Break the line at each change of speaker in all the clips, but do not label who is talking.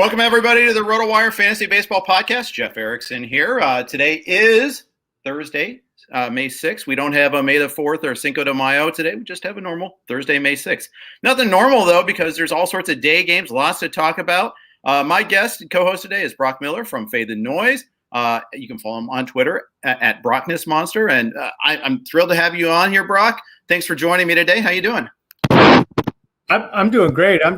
Welcome, everybody, to the RotoWire Fantasy Baseball Podcast. Jeff Erickson here. Today is Thursday, May 6th. We don't have a May the 4th or Cinco de Mayo today. We just have a normal Thursday, May 6th. Nothing normal, though, because there's all sorts of day games, lots to talk about. My guest and co-host today is Broc Miller from FadeTheNoise. You can follow him on Twitter at BrocNessMonster. And I'm thrilled to have you on here, Broc. Thanks for joining me today. How you doing?
I'm doing great. I'm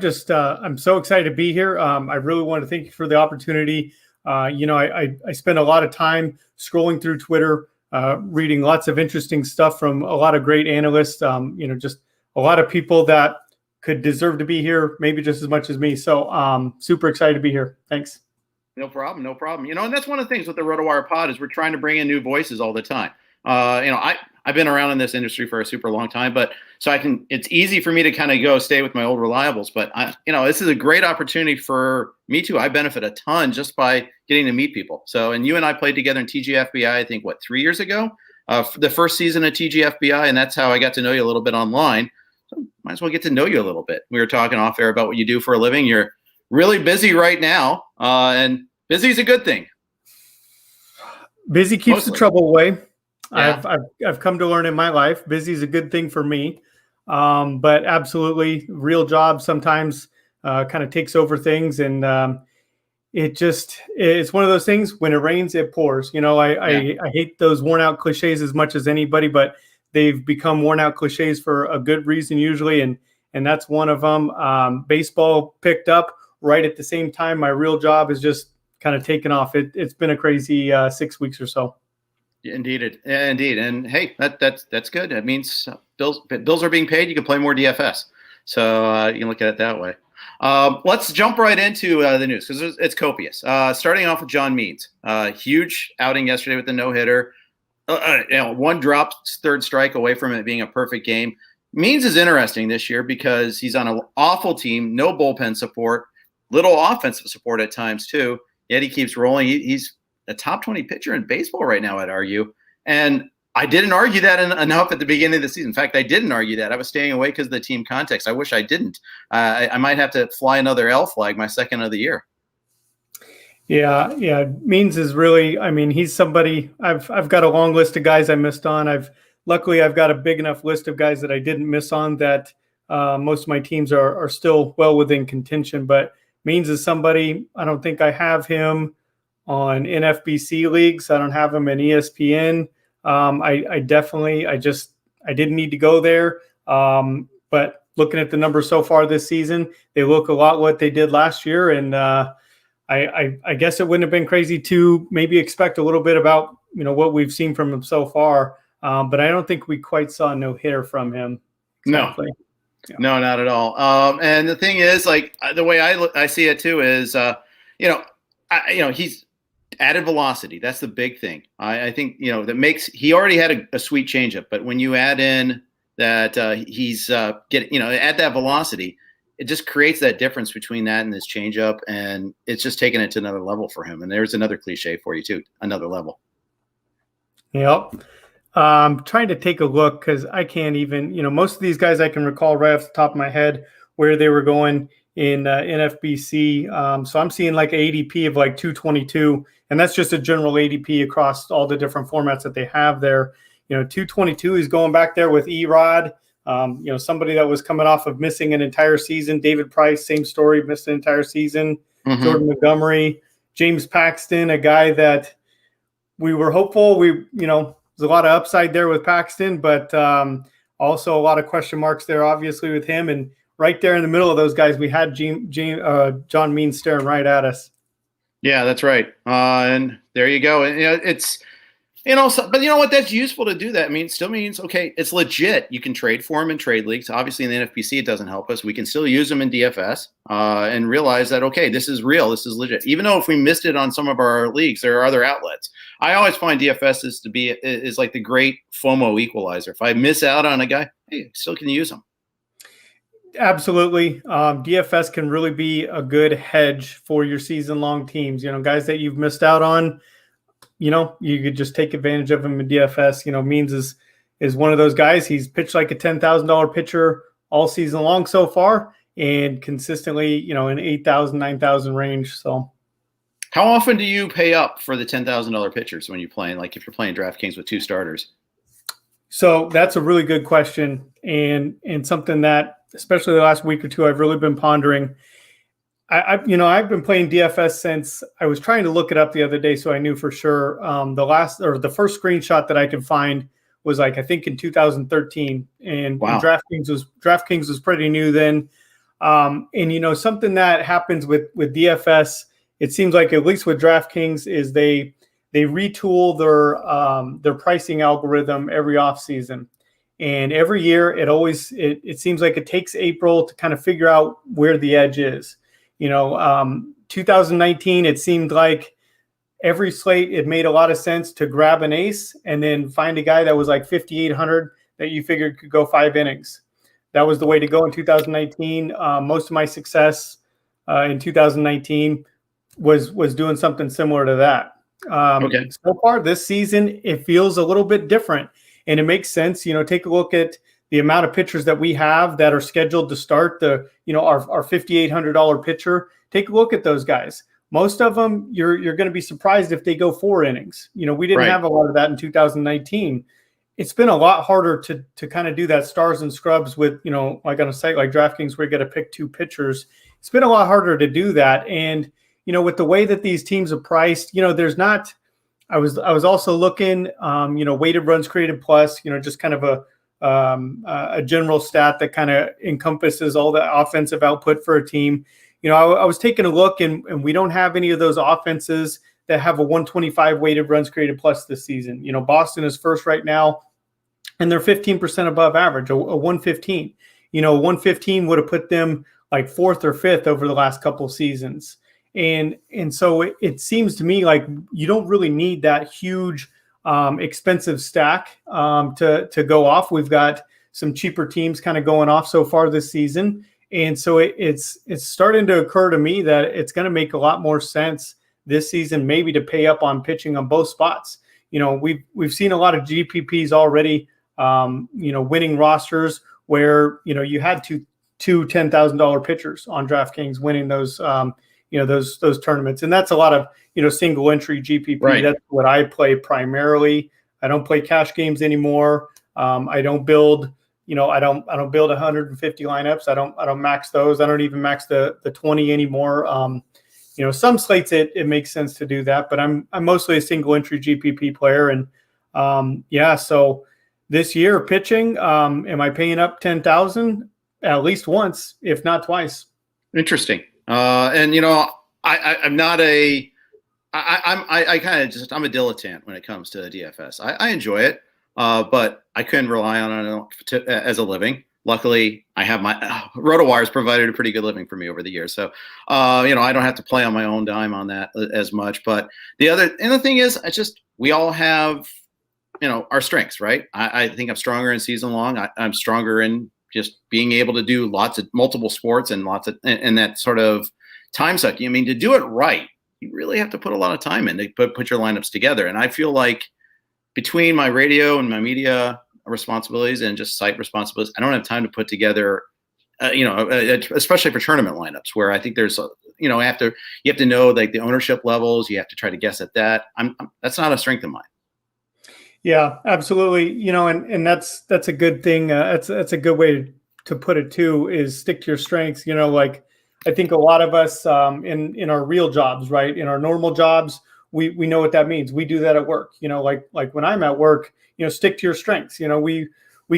so excited to be here. I really want to thank you for the opportunity. I spend a lot of time scrolling through Twitter, reading lots of interesting stuff from a lot of great analysts, just a lot of people that could deserve to be here, maybe just as much as me. So super excited to be here. Thanks.
No problem. And that's one of the things with the RotoWire pod is we're trying to bring in new voices all the time. I've been around in this industry for a super long time, it's easy for me to kind of stay with my old reliables, but this is a great opportunity for me too. I benefit a ton just by getting to meet people. And you and I played together in TGFBI, I think 3 years ago, the first season of TGFBI. And that's how I got to know you a little bit online. So might as well get to know you a little bit. We were talking off air about what you do for a living. You're really busy right now. And busy is a good thing.
Busy keeps the trouble away.
Yeah.
I've come to learn in my life, busy is a good thing for me. But absolutely, real job sometimes kind of takes over things, and it's one of those things. When it rains, it pours. I hate those worn out cliches as much as anybody, but they've become worn out cliches for a good reason usually, and that's one of them. Baseball picked up right at the same time. My real job is just kind of taken off. It's been a crazy 6 weeks or so.
Indeed. And hey, that's good. That means bills are being paid. You can play more DFS. So you can look at it that way. Let's jump right into the news because it's copious. Starting off with John Meade. Huge outing yesterday with the no-hitter. One drop, third strike away from it being a perfect game. Meade is interesting this year because he's on an awful team, no bullpen support, little offensive support at times too, yet he keeps rolling. He's a top 20 pitcher in baseball right now, I'd argue. And I didn't argue that enough at the beginning of the season. In fact, I didn't argue that. I was staying away because of the team context. I wish I didn't. I might have to fly another L flag, my second of the year.
Yeah. Means is really, he's somebody, I've got a long list of guys I missed on. Luckily I've got a big enough list of guys that I didn't miss on that most of my teams are still well within contention. But Means is somebody, I don't think I have him on NFBC leagues. I don't have him in ESPN. I didn't need to go there. But looking at the numbers so far this season, they look a lot what they did last year. And I guess it wouldn't have been crazy to maybe expect a little bit about, what we've seen from him so far. But I don't think we quite saw a no-hitter from him. Exactly.
No, not at all. And the thing is, the way I see it too is, he's added velocity. That's the big thing. I think, he already had a sweet changeup, but when you add in that he's add that velocity, it just creates that difference between that and his changeup, and it's just taking it to another level for him. And there's another cliche for you too, another level.
Yep. I'm trying to take a look because I can't even, most of these guys I can recall right off the top of my head where they were going in NFBC. So I'm seeing like an ADP of 222, and that's just a general ADP across all the different formats that they have there. 222 is going back there with Erod, somebody that was coming off of missing an entire season. David Price, same story, missed an entire season. Mm-hmm. Jordan Montgomery, James Paxton, a guy that we were hopeful. There's a lot of upside there with Paxton, but also a lot of question marks there, obviously, with him. And right there in the middle of those guys, we had John Meade staring right at us. Yeah,
that's right. And there you go. And it's but you know what? That's useful to do that. Still means, okay, it's legit. You can trade for him in trade leagues. Obviously, in the NFBC, it doesn't help us. We can still use them in DFS and realize that, okay, this is real. This is legit. Even though if we missed it on some of our leagues, there are other outlets. I always find DFS is like the great FOMO equalizer. If I miss out on a guy, hey, still can use him.
Absolutely. DFS can really be a good hedge for your season-long teams. Guys that you've missed out on, you could just take advantage of him in DFS. Means is one of those guys. He's pitched like a $10,000 pitcher all season long so far, and consistently, in 8,000, 9,000 range. So
how often do you pay up for the $10,000 pitchers when you're playing, like if you're playing DraftKings with 2 starters?
So that's a really good question, and something that, especially the last week or two, I've really been pondering. I've been playing DFS since I was trying to look it up the other day, so I knew for sure. The first screenshot that I could find was I think in 2013, and,
wow.
and DraftKings was pretty new then. And something that happens with DFS, it seems like at least with DraftKings is they retool their pricing algorithm every offseason. And every year it seems like it takes April to kind of figure out where the edge is. 2019, it seemed like every slate, it made a lot of sense to grab an ace and then find a guy that was like 5,800 that you figured could go 5 innings. That was the way to go in 2019. Most of my success in 2019 was doing something similar to that.
Okay.
So far this season, it feels a little bit different, and it makes sense. Take a look at the amount of pitchers that we have that are scheduled to start our $5,800 pitcher. Take a look at those guys. Most of them, you're going to be surprised if they go 4 innings. We didn't have a lot of that in 2019. It's been a lot harder to kind of do that stars and scrubs with, like on a site like DraftKings where you got to pick 2 pitchers. It's been a lot harder to do that. And, with the way that these teams are priced, there's not, I was also looking, weighted runs created plus, just kind of a general stat that kind of encompasses all the offensive output for a team. I was taking a look, and we don't have any of those offenses that have a 125 weighted runs created plus this season. Boston is first right now, and they're 15% above average, a 115. 115 would have put them like 4th or 5th over the last couple of seasons. And so it seems to me like you don't really need that huge expensive stack to go off. We've got some cheaper teams kind of going off so far this season. And so it's starting to occur to me that it's going to make a lot more sense this season, maybe to pay up on pitching on both spots. We've seen a lot of GPPs already, winning rosters where, you had two $10,000 pitchers on DraftKings winning those, those tournaments. And that's a lot of, single entry GPP.
Right.
That's what I play primarily. I don't play cash games anymore. I don't build, I don't build 150 lineups. I don't max those. I don't even max the 20 anymore. Some slates it makes sense to do that, but I'm mostly a single entry GPP player. And so this year pitching, am I paying up 10,000 at least once, if not twice?
Interesting. I'm not I'm a dilettante when it comes to DFS. I enjoy it, but I couldn't rely on it as a living. Luckily, I have my RotoWire's provided a pretty good living for me over the years. So, I don't have to play on my own dime on that as much. But the thing is, we all have, our strengths, right? I think I'm stronger in season long. I'm stronger in just being able to do multiple sports and and that sort of time suck. To do it right, you really have to put a lot of time in to put your lineups together. And I feel like between my radio and my media responsibilities and just site responsibilities, I don't have time to put together, especially for tournament lineups where I think there's, you have to know like the ownership levels. You have to try to guess at that. That's not a strength of mine.
Yeah, absolutely. And that's a good thing. That's a good way to put it too, is stick to your strengths. Like I think a lot of us in our real jobs, right? In our normal jobs, we know what that means. We do that at work, like when I'm at work, stick to your strengths. We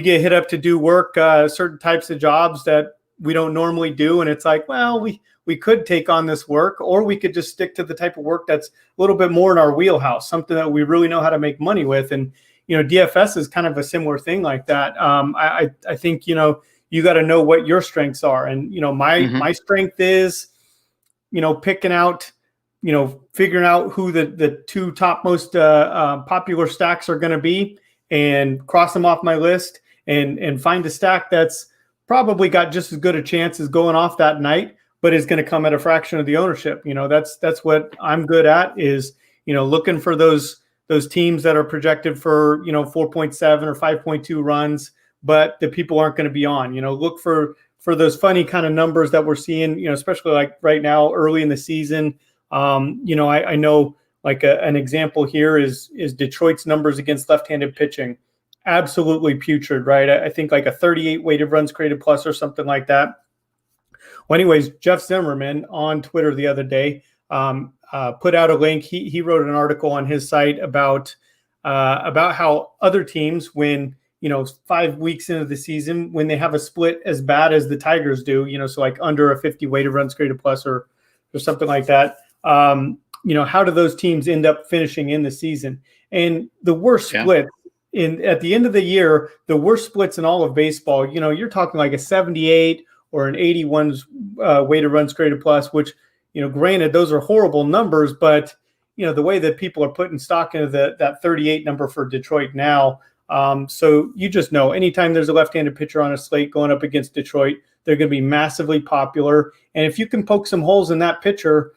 get hit up to do work, certain types of jobs that we don't normally do. And it's like, well, we could take on this work, or we could just stick to the type of work that's a little bit more in our wheelhouse, something that we really know how to make money with. And, DFS is kind of a similar thing like that. I think, you got to know what your strengths are. And, my strength is, picking out, figuring out who the 2 top most popular stacks are going to be and cross them off my list and find a stack that's probably got just as good a chance as going off that night, but is going to come at a fraction of the ownership. That's what I'm good at, is, looking for those teams that are projected for, 4.7 or 5.2 runs, but the people aren't going to be on. Look for for those funny kind of numbers that we're seeing, especially like right now, early in the season. I know like an example here is Detroit's numbers against left-handed pitching. Absolutely putrid, right? I think like a 38 weighted runs created plus or something like that. Well, anyways, Jeff Zimmerman on Twitter the other day put out a link. He wrote an article on his site about how other teams, when 5 weeks into the season, when they have a split as bad as the Tigers do, so like under a 50 weighted runs created plus or something like that, how do those teams end up finishing in the season? And the worst split at the end of the year, the worst splits in all of baseball, you're talking like a 78 or an 81 weighted runs created plus, which, granted, those are horrible numbers, but the way that people are putting stock into that 38 number for Detroit now. So you just know anytime there's a left-handed pitcher on a slate going up against Detroit, they're going to be massively popular. And if you can poke some holes in that pitcher,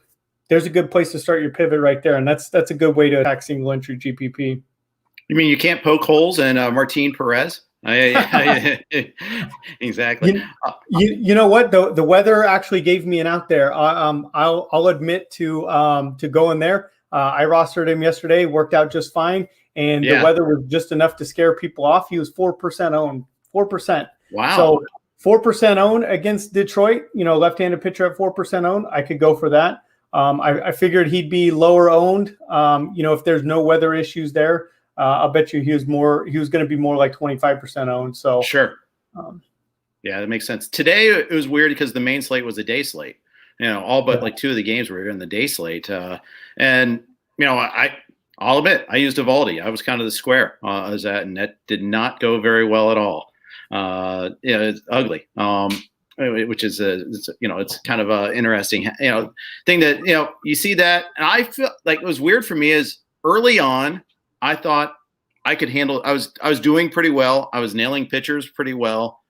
there's a good place to start your pivot right there. And that's a good way to attack single entry GPP.
You mean you can't poke holes in Martin Perez? Exactly.
You know what? The weather actually gave me an out there. I'll admit to going there. I rostered him yesterday, worked out just fine, and the weather was just enough to scare people off. He was 4% owned. 4%. Wow. So 4% owned against Detroit. Left-handed pitcher at 4% owned. I could go for that. I figured he'd be lower owned. If there's no weather issues there. I'll bet you he was going to be more like 25% owned. So
sure. That makes sense. Today it was weird because the main slate was a day slate, all but like two of the games were in the day slate. And I'll admit I used Evaldi. I was kind of the square as that, and that did not go very well at all. It's ugly. Which is it's kind of a interesting, thing that, you see that. And I feel like it was weird for me is early on, I thought I could handle. I was doing pretty well. I was nailing pitchers pretty well.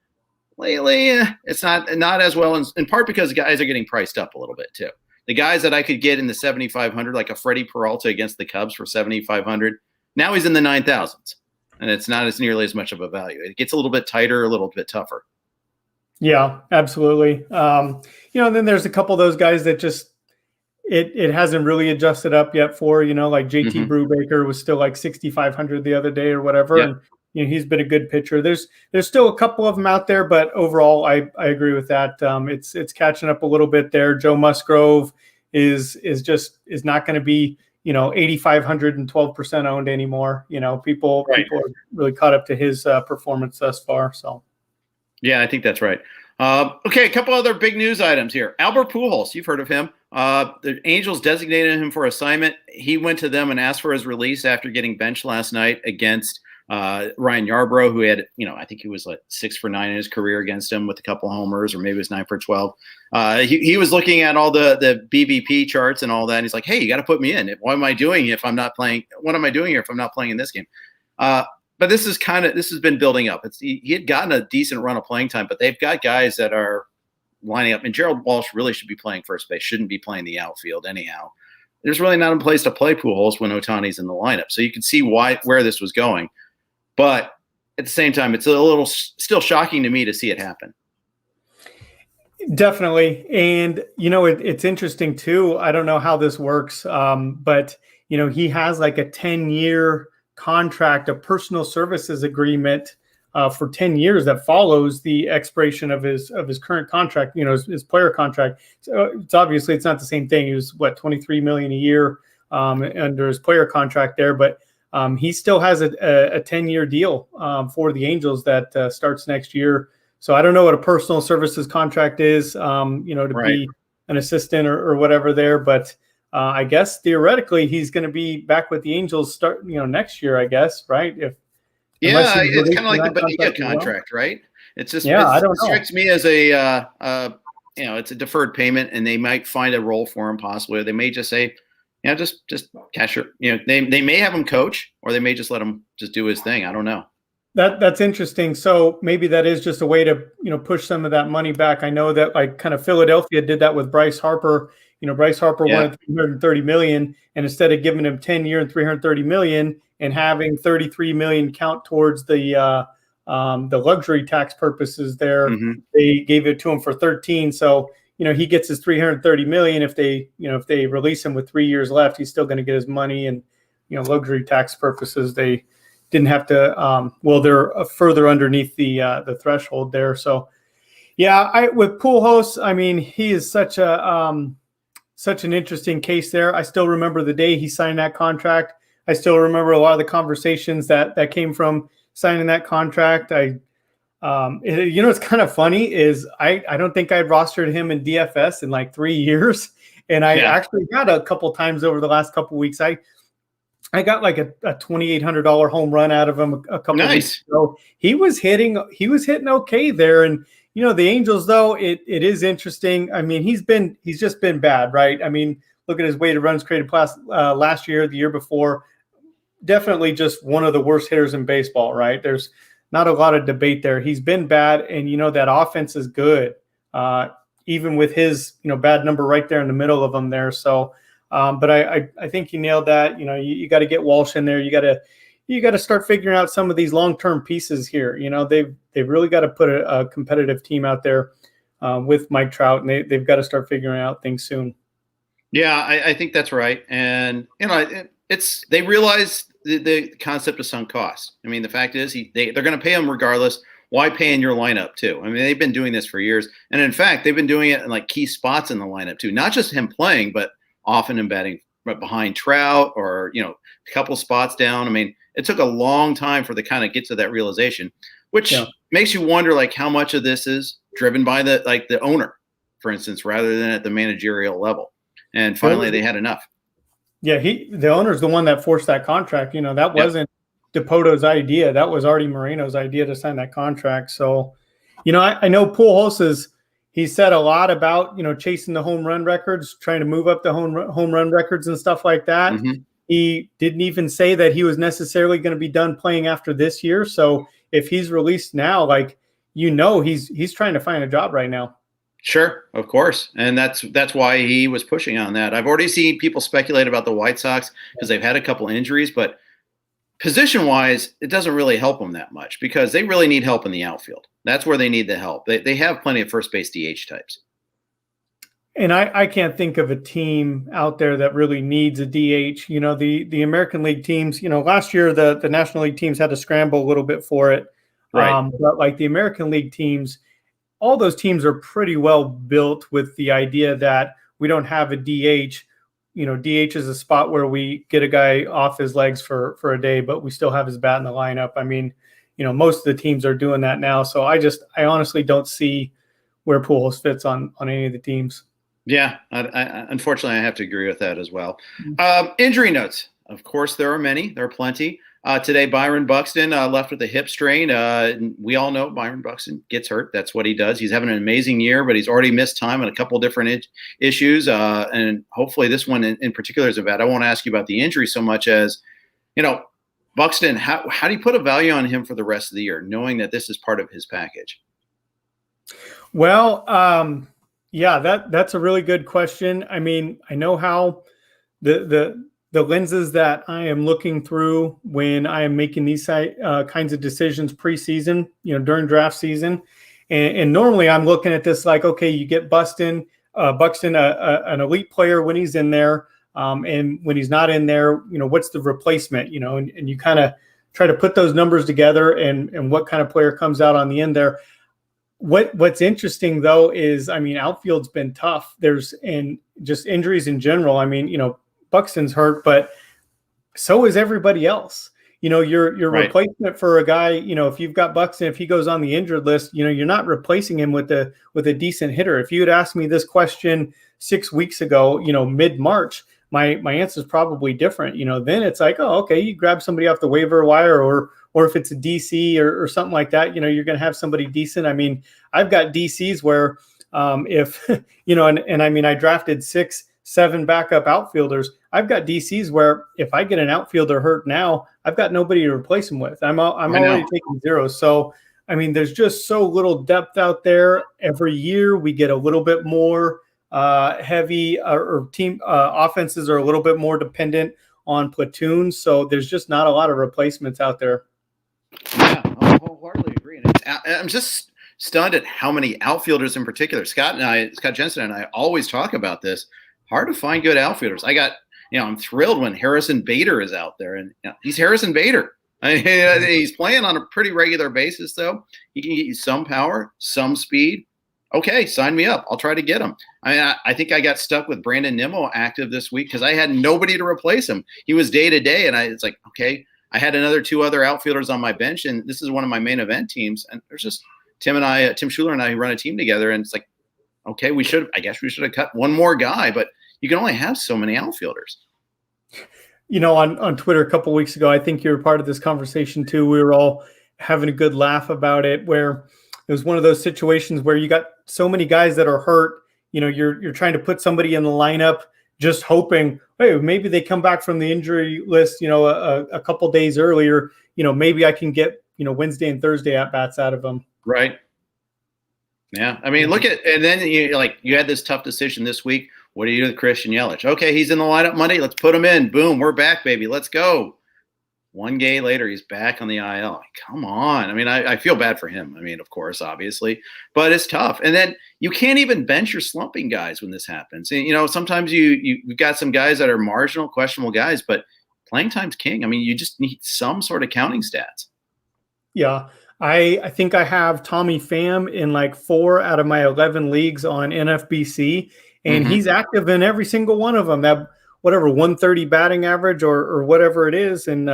Lately, it's not as well. In part because guys are getting priced up a little bit too. The guys that I could get in the 7,500, like a Freddie Peralta against the Cubs for 7,500, now he's in the 9,000s, and it's not as nearly as much of a value. It gets a little bit tighter, a little bit tougher.
Yeah, absolutely. And then there's a couple of those guys that just. It hasn't really adjusted up yet for, like JT Brubaker was still like 6,500 the other day or whatever. Yeah. And, he's been a good pitcher. There's still a couple of them out there, but overall, I agree with that. It's catching up a little bit there. Joe Musgrove is not going to be, 8,500 and 12% owned anymore. People are really caught up to his performance thus far. So.
Yeah, I think that's right. Okay, a couple other big news items here. Albert Pujols, you've heard of him. The Angels designated him for assignment. He went to them and asked for his release after getting benched last night against Ryan Yarbrough, who had, I think he was like 6 for 9 in his career against him with a couple homers, or maybe it was 9 for 12. He was looking at all the BBP charts and all that. And he's like, hey, you got to put me in. What am I doing if I'm not playing? What am I doing here if I'm not playing in this game? But this has been building up. He had gotten a decent run of playing time, but they've got guys that are lining up. And Gerald Walsh really should be playing first base, shouldn't be playing the outfield anyhow. There's really not a place to play Pujols when Ohtani's in the lineup. So you can see where this was going. But at the same time, it's a little still shocking to me to see it happen.
Definitely. And, it's interesting too. I don't know how this works, but, he has like a 10-year contract, a personal services agreement for 10 years that follows the expiration of his current contract, his player contract. So it's obviously it's not the same thing. He was $23 million a year under his player contract there, but he still has a 10-year deal for the Angels that starts next year. So I don't know what a personal services contract is, to be an assistant or whatever there, but I guess theoretically he's going to be back with the Angels next year, I guess, right?
It's kind of like the Bonilla contract, right? It's just I don't know. It strikes me as it's a deferred payment, and they might find a role for him possibly. Or they may just say, just cash your, they may have him coach, or they may just let him just do his thing. I don't know.
That's interesting. So maybe that is just a way to push some of that money back. I know that like kind of Philadelphia did that with Bryce Harper. Bryce Harper wanted $330 million, and instead of giving him 10-year and $330 million and having $33 million count towards the the luxury tax purposes there,
Mm-hmm.
they gave it to him for 13. So, he gets his 330 million. If they release him with 3 years left, he's still going to get his money. And, luxury tax purposes, they didn't have to, they're further underneath the threshold there. So, yeah, with Pujols, I mean, he is such an interesting case there. I still remember the day he signed that contract. I still remember a lot of the conversations that came from signing that contract. It's kind of funny is I don't think I'd rostered him in DFS in like 3 years. And I actually got a couple times over the last couple of weeks. I got like a $2,800 home run out of him a couple of weeks ago. He was hitting okay there. And, the Angels, though, it is interesting. I mean, he's just been bad, right? I mean, look at his weighted runs created last year, the year before. Definitely just one of the worst hitters in baseball, right? There's not a lot of debate there. He's been bad, and that offense is good, even with his bad number right there in the middle of them there. So, but I think you nailed that. You got to get Walsh in there. You got to start figuring out some of these long-term pieces here. They've really got to put a competitive team out there with Mike Trout, and they've got to start figuring out things soon.
Yeah, I think that's right, and they realize the concept of sunk cost. I mean, the fact is they're going to pay him regardless. Why pay in your lineup too? I mean, they've been doing this for years, and in fact, they've been doing it in like key spots in the lineup too. Not just him playing, but often embedding behind Trout or a couple spots down. I mean, it took a long time for the kind of get to that realization, which makes you wonder like how much of this is driven by the owner, for instance, rather than at the managerial level. And finally, they had enough.
Yeah, the owner's the one that forced that contract. That wasn't DePoto's idea. That was Artie Moreno's idea to sign that contract. So, I know Pujols he said a lot about, chasing the home run records, trying to move up the home run records and stuff like that.
Mm-hmm.
He didn't even say that he was necessarily going to be done playing after this year. So if he's released now, he's trying to find a job right now.
Sure, of course. And that's why he was pushing on that. I've already seen people speculate about the White Sox because they've had a couple injuries, but position-wise, it doesn't really help them that much because they really need help in the outfield. That's where they need the help. They have plenty of first base DH types.
And I can't think of a team out there that really needs a DH. The American League teams, last year the National League teams had to scramble a little bit for it.
Right.
But like the American League teams, all those teams are pretty well built with the idea that we don't have a DH. DH is a spot where we get a guy off his legs for a day, but we still have his bat in the lineup. I mean, most of the teams are doing that now. So I honestly don't see where Pujols fits on any of the teams.
Yeah, unfortunately, I have to agree with that as well. Injury notes. Of course, there are many. There are plenty. Today, Byron Buxton left with a hip strain. We all know Byron Buxton gets hurt. That's what he does. He's having an amazing year, but he's already missed time on a couple different issues. And hopefully this one in particular is bad. I won't ask you about the injury so much as, Buxton, how do you put a value on him for the rest of the year, knowing that this is part of his package?
Well, yeah, that's a really good question. I mean, I know how the lenses that I am looking through when I am making these kinds of decisions preseason, during draft season. And normally I'm looking at this like, okay, you get Buxton, an elite player when he's in there. And when he's not in there, what's the replacement, and you kind of try to put those numbers together and what kind of player comes out on the end there. What's interesting though is, outfield's been tough. And just injuries in general. Buxton's hurt, but so is everybody else. Your
right.
Replacement for a guy, if you've got Buxton, if he goes on the injured list, you're not replacing him with a decent hitter. If you had asked me this question 6 weeks ago, mid-March, my answer is probably different. Then it's like, oh, okay, you grab somebody off the waiver wire, or if it's a DC or something like that, you're going to have somebody decent. I've got DCs where if I drafted 6-7 backup outfielders. I've got DCs where if I get an outfielder hurt now, I've got nobody to replace him with. I'm already taking zeros. So, there's just so little depth out there. Every year we get a little bit more heavy or team offenses are a little bit more dependent on platoons. So there's just not a lot of replacements out there.
Yeah, I wholeheartedly agree. I'm just stunned at how many outfielders in particular. Scott Jensen and I always talk about this. Hard to find good outfielders. I'm thrilled when Harrison Bader is out there, and he's Harrison Bader. He's playing on a pretty regular basis, though. He can get you some power, some speed. Okay, sign me up. I'll try to get him. I think I got stuck with Brandon Nemo active this week because I had nobody to replace him. He was day to day, and it's like, okay, I had two other outfielders on my bench, and this is one of my main event teams. And there's just Tim Schuler and I, who run a team together, and it's like, okay, I guess we should have cut one more guy, but you can only have so many outfielders.
On Twitter a couple of weeks ago, I think you were part of this conversation too. We were all having a good laugh about it, where it was one of those situations where you got so many guys that are hurt. You're trying to put somebody in the lineup, just hoping, hey, maybe they come back from the injury list, a couple days earlier. Maybe I can get Wednesday and Thursday at bats out of them.
Right. Yeah. I mean, and then you had this tough decision this week. What do you do with Christian Yelich? Okay, he's in the lineup Monday. Let's put him in. Boom, we're back, baby. Let's go. One day later, he's back on the IL. Come on. I mean, I feel bad for him. I mean, of course, obviously, but it's tough. And then you can't even bench your slumping guys when this happens. And, sometimes you've got some guys that are marginal, questionable guys, but playing time's king. I mean, you just need some sort of counting stats.
Yeah. I think I have Tommy Pham in like 4 out of my 11 leagues on NFBC, and he's active in every single one of them. That whatever 130 batting average or whatever it is, and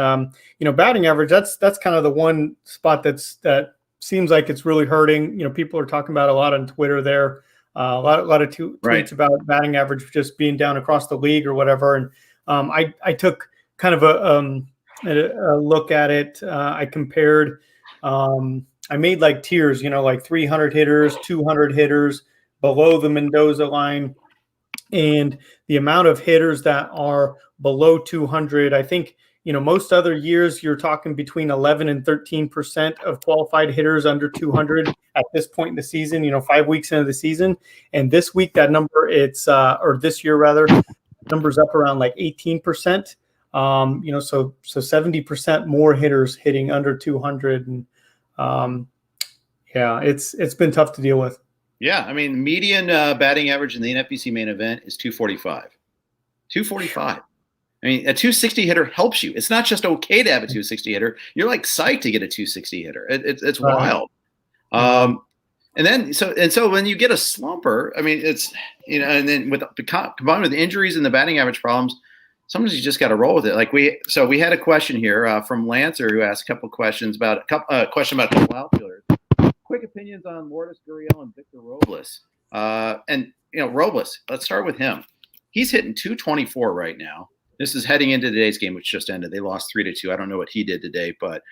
batting average, that's kind of the one spot that seems like it's really hurting. People are talking about a lot on Twitter there, a lot of tweets about batting average just being down across the league or whatever. And I took kind of a look at it. I compared. I made like tiers, like 300 hitters, 200 hitters below the Mendoza line, and the amount of hitters that are below 200. I think, most other years you're talking between 11 and 13% of qualified hitters under 200 at this point in the season, 5 weeks into the season. And this week that number, or this year rather, number's up around like 18%. So 70% more hitters hitting under 200. And it's been tough to deal with.
Yeah. I mean, median batting average in the NFBC main event is 245. 245. I mean, a 260 hitter helps you. It's not just okay to have a 260 hitter. You're like psyched to get a 260 hitter. It's wild. And then, so when you get a slumper, I mean, it's, and then combined with the injuries and the batting average problems, sometimes you just got to roll with it. We had a question here from Lancer, who asked a couple questions about a question about a couple outfielders. Quick opinions on Lourdes Gurriel and Victor Robles. Robles, let's start with him. He's hitting 224 right now. This is heading into today's game, which just ended. They lost 3-2. I don't know what he did today, but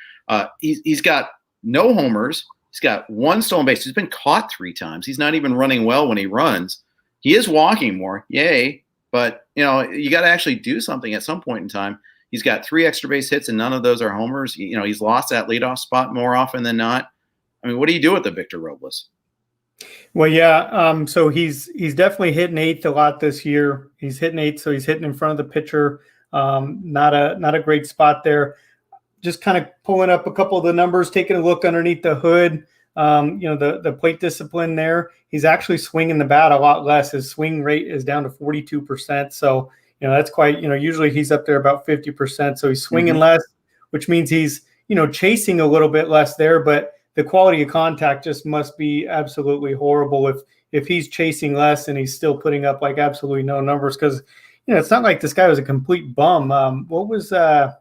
he's got no homers. He's got 1 stolen base. He's been caught 3 times. He's not even running well when he runs. He is walking more. Yay. But, you got to actually do something at some point in time. He's got 3 extra base hits, and none of those are homers. He's lost that leadoff spot more often than not. I mean, what do you do with the Victor Robles?
Well, yeah. So he's definitely hitting 8th a lot this year. He's hitting 8th, so he's hitting in front of the pitcher. Not a great spot there. Just kind of pulling up a couple of the numbers, taking a look underneath the hood. The plate discipline there. He's actually swinging the bat a lot less. His swing rate is down to 42%. So, that's quite, usually he's up there about 50%. So he's swinging less, which means he's, chasing a little bit less there, but the quality of contact just must be absolutely horrible if he's chasing less and he's still putting up like absolutely no numbers. Cause it's not like this guy was a complete bum. What was that?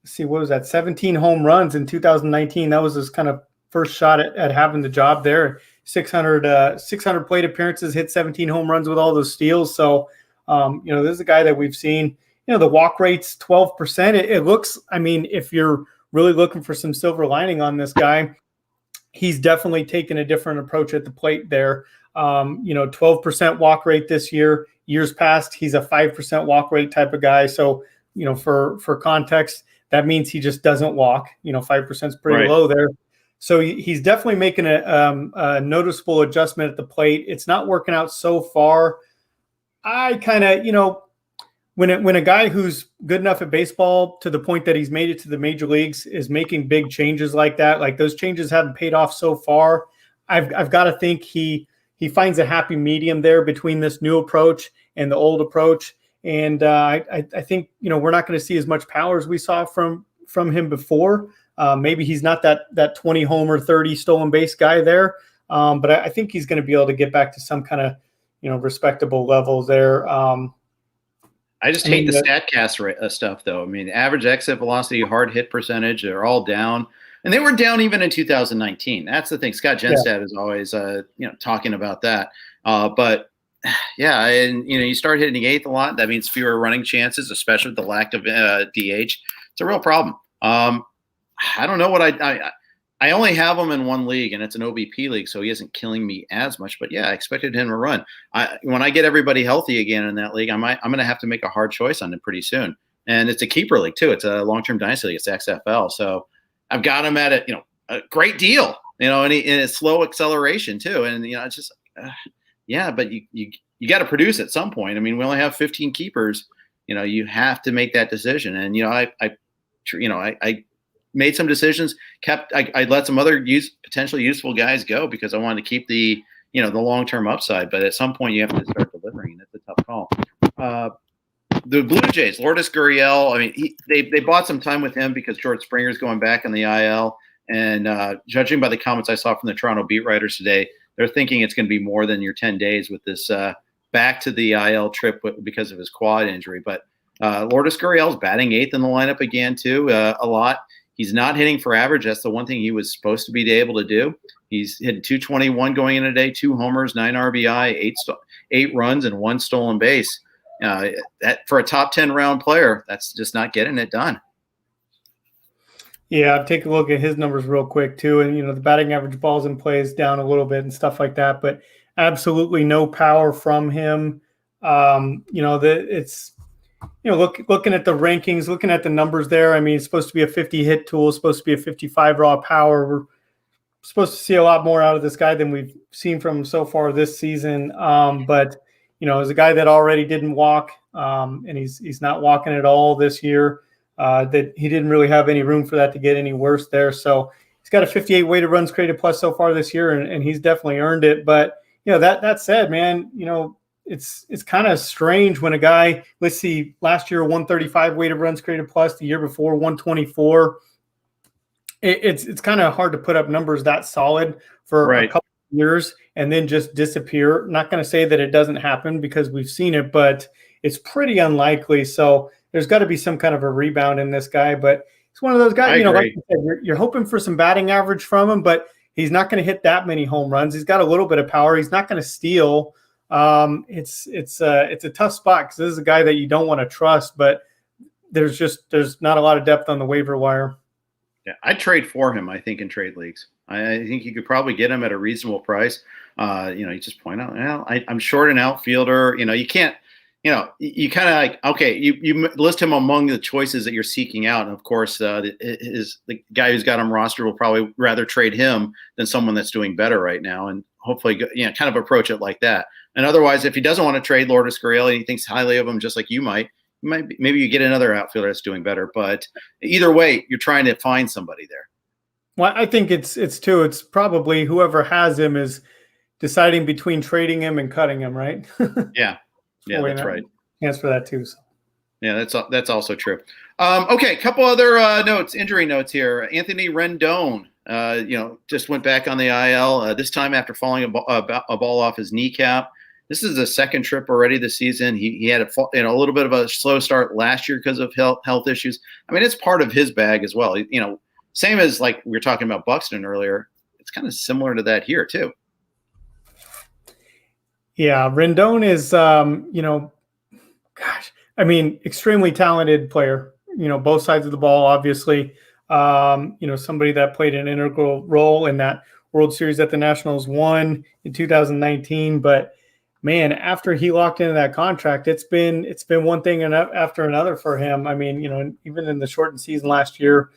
17 home runs in 2019. That was his kind of first shot at having the job there. 600 plate appearances, hit 17 home runs with all those steals. So, this is a guy that we've seen, the walk rate's 12%. It looks, I mean, if you're really looking for some silver lining on this guy, he's definitely taken a different approach at the plate there. 12% walk rate this year. Years past, he's a 5% walk rate type of guy. So, for context, that means he just doesn't walk. 5% is pretty low there. So he's definitely making a noticeable adjustment at the plate. It's not working out so far. I kind of, when a guy who's good enough at baseball to the point that he's made it to the major leagues is making big changes like that, like those changes haven't paid off so far. I've got to think he finds a happy medium there between this new approach and the old approach. And I think, we're not going to see as much power as we saw from him before. Maybe he's not that 20 homer, 30 stolen base guy there. But I think he's going to be able to get back to some kind of, respectable levels there.
I just hate the StatCast stuff, though. I mean, average exit velocity, hard hit percentage, they're all down. And they were down even in 2019. That's the thing. Scott Genstad is always, talking about that. But yeah, and you start hitting the eighth a lot. That means fewer running chances, especially with the lack of DH. It's a real problem. I don't know what I only have him in one league, and it's an OBP league, so he isn't killing me as much. But yeah, I expected him to run. When I get everybody healthy again in that league, I'm going to have to make a hard choice on him pretty soon. And it's a keeper league too. It's a long-term dynasty league. It's XFL, so I've got him at a great deal. And it's slow acceleration too. And it's just but you got to produce at some point. I mean, we only have 15 keepers. You have to make that decision. And I made some decisions. I let some other potentially useful guys go because I wanted to keep the long-term upside. But at some point, you have to start delivering, and it's a tough call. The Blue Jays, Lourdes Gurriel. I mean, they bought some time with him because George Springer's going back in the IL. And judging by the comments I saw from the Toronto beat writers today, they're thinking it's going to be more than your 10 days with this back to the IL trip because of his quad injury. But Lourdes Gurriel's batting eighth in the lineup again, too, a lot. He's not hitting for average. That's the one thing he was supposed to be able to do. He's hitting 221 going in today, 2 homers, 9 RBI, 8 runs, and 1 stolen base. That for a top 10 round player, that's just not getting it done.
Yeah, take a look at his numbers real quick too, and the batting average, balls in play is down a little bit and stuff like that, but absolutely no power from him. It's looking at the rankings, looking at the numbers there. I mean, it's supposed to be a 50 hit tool, supposed to be a 55 raw power. We're supposed to see a lot more out of this guy than we've seen from him so far this season. But as a guy that already didn't walk, and he's not walking at all this year. That he didn't really have any room for that to get any worse there. So he's got a 58 weighted runs created plus so far this year, and he's definitely earned it. But that said, man, it's kind of strange when a guy, let's see, last year 135 weighted runs created plus, the year before 124. It's kind of hard to put up numbers that solid for a couple of years and then just disappear. Not going to say that it doesn't happen because we've seen it, but it's pretty unlikely. So there's got to be some kind of a rebound in this guy, but he's one of those guys, like you said, you're hoping for some batting average from him, but he's not going to hit that many home runs. He's got a little bit of power. He's not going to steal. It's a tough spot because this is a guy that you don't want to trust, but there's not a lot of depth on the waiver wire.
Yeah, I'd trade for him, I think, in trade leagues. I think you could probably get him at a reasonable price. You just point out, I'm short an outfielder. You can't, you kind of like, okay, you list him among the choices that you're seeking out. And of course, the guy who's got him rostered will probably rather trade him than someone that's doing better right now. And hopefully, kind of approach it like that. And otherwise, if he doesn't want to trade Lourdes Gurriel and he thinks highly of him, just like you might maybe you get another outfielder that's doing better. But either way, you're trying to find somebody there.
Well, I think it's probably whoever has him is deciding between trading him and cutting him, right?
Yeah, that's right.
Chance for that too. So.
Yeah, that's also true. Okay, a couple other injury notes here. Anthony Rendon, just went back on the IL this time after falling a ball off his kneecap. This is the second trip already this season. He had a little bit of a slow start last year because of health issues. I mean, it's part of his bag as well. Same as like we were talking about Buxton earlier. It's kind of similar to that here too. Yeah,
Rendon is, extremely talented player. Both sides of the ball, obviously. Somebody that played an integral role in that World Series that the Nationals won in 2019. But man, after he locked into that contract, it's been one thing after another for him. I mean, even in the shortened season last year,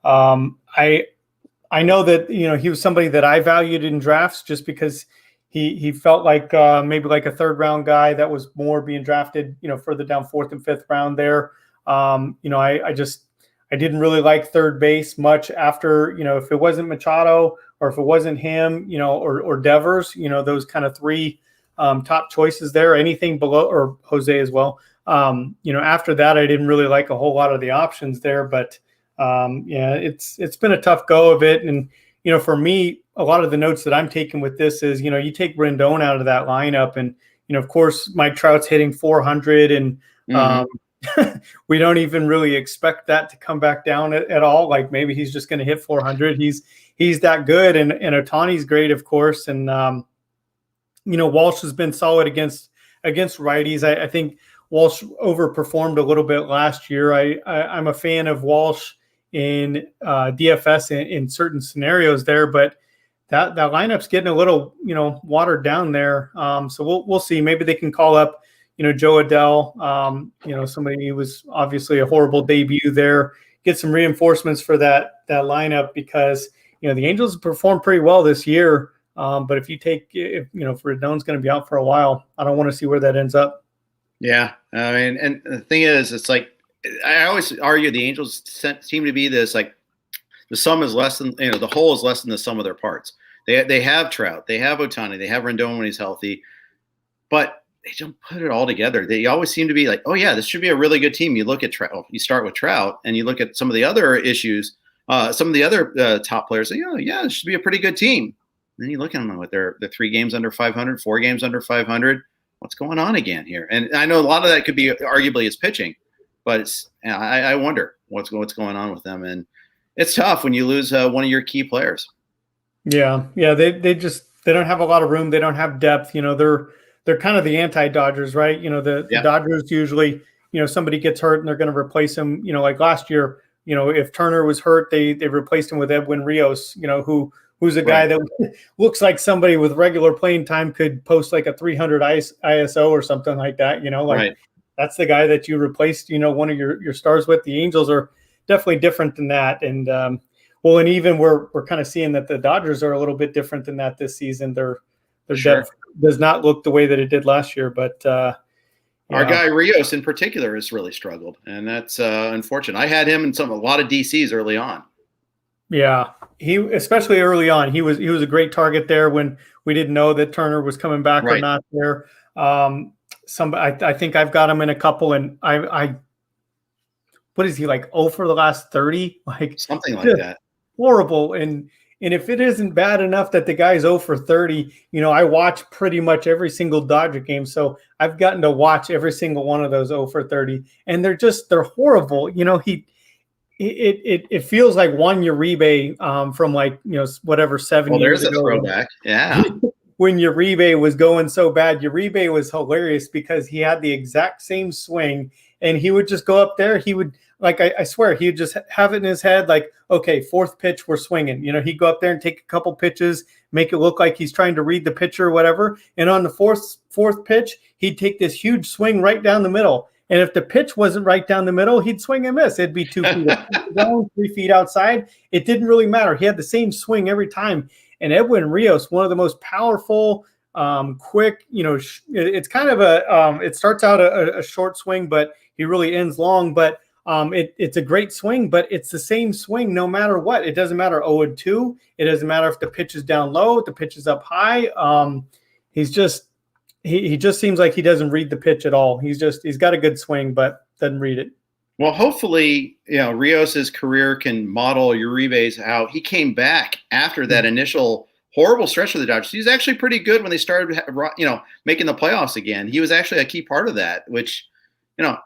I know that he was somebody that I valued in drafts just because he felt like maybe like a third round guy that was more being drafted, further down fourth and fifth round there. I didn't really like third base much after, if it wasn't Machado or if it wasn't him, or Devers, those kind of three top choices there, anything below, or Jose as well. After that, I didn't really like a whole lot of the options there, but it's been a tough go of it. And, for me, a lot of the notes that I'm taking with this is, you take Rendon out of that lineup and, of course, Mike Trout's hitting 400 and we don't even really expect that to come back down at all. Like maybe he's just going to hit 400. He's that good. And Ohtani's great, of course. And, Walsh has been solid against righties. I think Walsh overperformed a little bit last year. I'm a fan of Walsh in DFS in certain scenarios there, but that lineup's getting a little, watered down there. So we'll see. Maybe they can call up, Joe Adell, somebody who was obviously a horrible debut there, get some reinforcements for that lineup because, the Angels performed pretty well this year. But if Rendon's going to be out for a while, I don't want to see where that ends up. Yeah.
I mean, and the thing is, it's like, I always argue the Angels seem to be this, like the sum is less than, the whole is less than the sum of their parts. They have Trout, they have Ohtani, they have Rendon when he's healthy, but they don't put it all together. They always seem to be like, oh yeah, this should be a really good team. You look at Trout, you start with Trout and you look at some of the other issues, some of the other top players, this should be a pretty good team. And then you look at them with their 3 games under 500, 4 games under 500. What's going on again here? And I know a lot of that could be arguably his pitching, but I wonder what's going on with them. And it's tough when you lose one of your key players.
Yeah. They don't have a lot of room. They don't have depth. They're kind of the anti-Dodgers, right? The Dodgers usually, somebody gets hurt and they're going to replace him. Like last year, if Turner was hurt, they replaced him with Edwin Rios, who's a guy that looks like somebody with regular playing time could post like a 300 ISO or something like that. That's the guy that you replaced, one of your stars with. The Angels are definitely different than that. And and even we're kind of seeing that the Dodgers are a little bit different than that this season. Their depth does not look the way that it did last year, but
our guy Rios in particular has really struggled, and that's unfortunate. I had him in a lot of DCs early on.
Yeah, especially early on, he was a great target there when we didn't know that Turner was coming back or not there. I think I've got him in a couple, and I what is he like 0 for the last 30? Like
something like that.
Horrible. And if it isn't bad enough that the guy's 0 for 30, I watch pretty much every single Dodger game. So I've gotten to watch every single one of those 0 for 30, and they're horrible. It feels like Juan Uribe from whatever 7 years ago.
There's a throwback. Yeah.
When Uribe was going so bad, Uribe was hilarious because he had the exact same swing and he would just go up there. He would I swear he would just have it in his head like, okay, 4th pitch, we're swinging. He'd go up there and take a couple pitches, make it look like he's trying to read the pitcher or whatever. And on the fourth pitch, he'd take this huge swing right down the middle. And if the pitch wasn't right down the middle, he'd swing and miss. It'd be 2 feet down, 3 feet outside. It didn't really matter. He had the same swing every time. And Edwin Rios, one of the most powerful, quick, it's kind of it starts out a short swing, but he really ends long. But it's a great swing, but it's the same swing no matter what. It doesn't matter 0-2. It doesn't matter if the pitch is down low, if the pitch is up high. He just seems like he doesn't read the pitch at all. He's got a good swing, but doesn't read it.
Well, hopefully, Rios's career can model Uribe's how he came back after that initial horrible stretch for the Dodgers. He was actually pretty good when they started, making the playoffs again. He was actually a key part of that, which,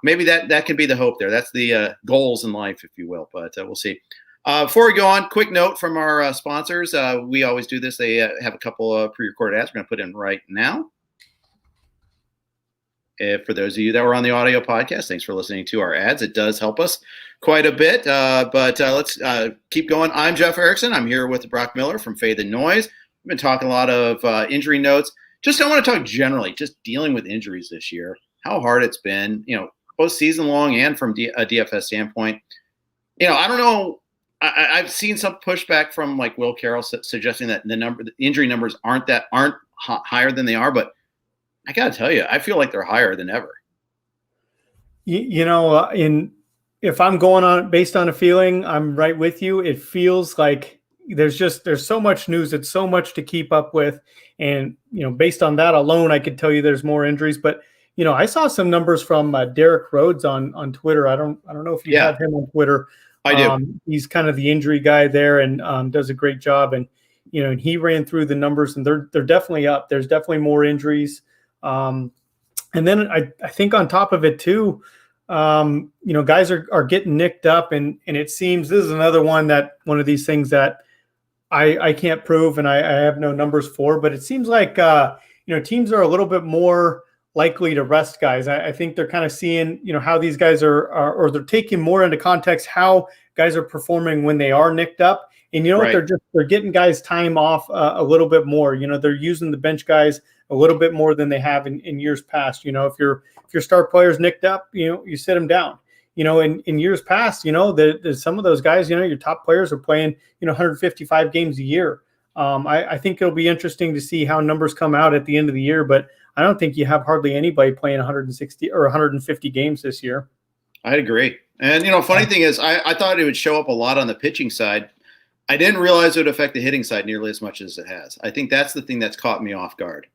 maybe that could be the hope there. That's the goals in life, if you will, but we'll see. Before we go on, quick note from our sponsors. We always do this. They have a couple of pre-recorded ads we're going to put in right now. For those of you that were on the audio podcast, thanks for listening to our ads. It does help us quite a bit, but let's keep going. I'm Jeff Erickson. I'm here with Broc Miller from FadeTheNoise. We've been talking a lot of injury notes. I want to talk generally, just dealing with injuries this year, how hard it's been, both season long and from a DFS standpoint. I don't know I've seen some pushback from like Will Carroll suggesting that the injury numbers aren't higher than they are, but I gotta tell you, I feel like they're higher than ever.
If I'm going on based on a feeling, I'm right with you. It feels like there's so much news. It's so much to keep up with. And, based on that alone, I could tell you there's more injuries, but I saw some numbers from Derek Rhodes on Twitter. I don't know if you have him on Twitter.
I do.
He's kind of the injury guy there and does a great job. And, and he ran through the numbers and they're definitely up. There's definitely more injuries. And then I think on top of it too, guys are getting nicked up and it seems this is one of these things that I can't prove and I have no numbers for, but it seems like, teams are a little bit more likely to rest guys. I think they're kind of seeing, how these guys or they're taking more into context how guys are performing when they are nicked up. And
right.
what, they're getting guys time off a little bit more. They're using the bench guys a little bit more than they have in years past. If your star player's nicked up, you sit them down. In years past, some of those guys, your top players are playing, 155 games a year. I think it'll be interesting to see how numbers come out at the end of the year, but I don't think you have hardly anybody playing 160 or 150 games this year.
I'd agree. And, funny thing is I thought it would show up a lot on the pitching side. I didn't realize it would affect the hitting side nearly as much as it has. I think that's the thing that's caught me off guard.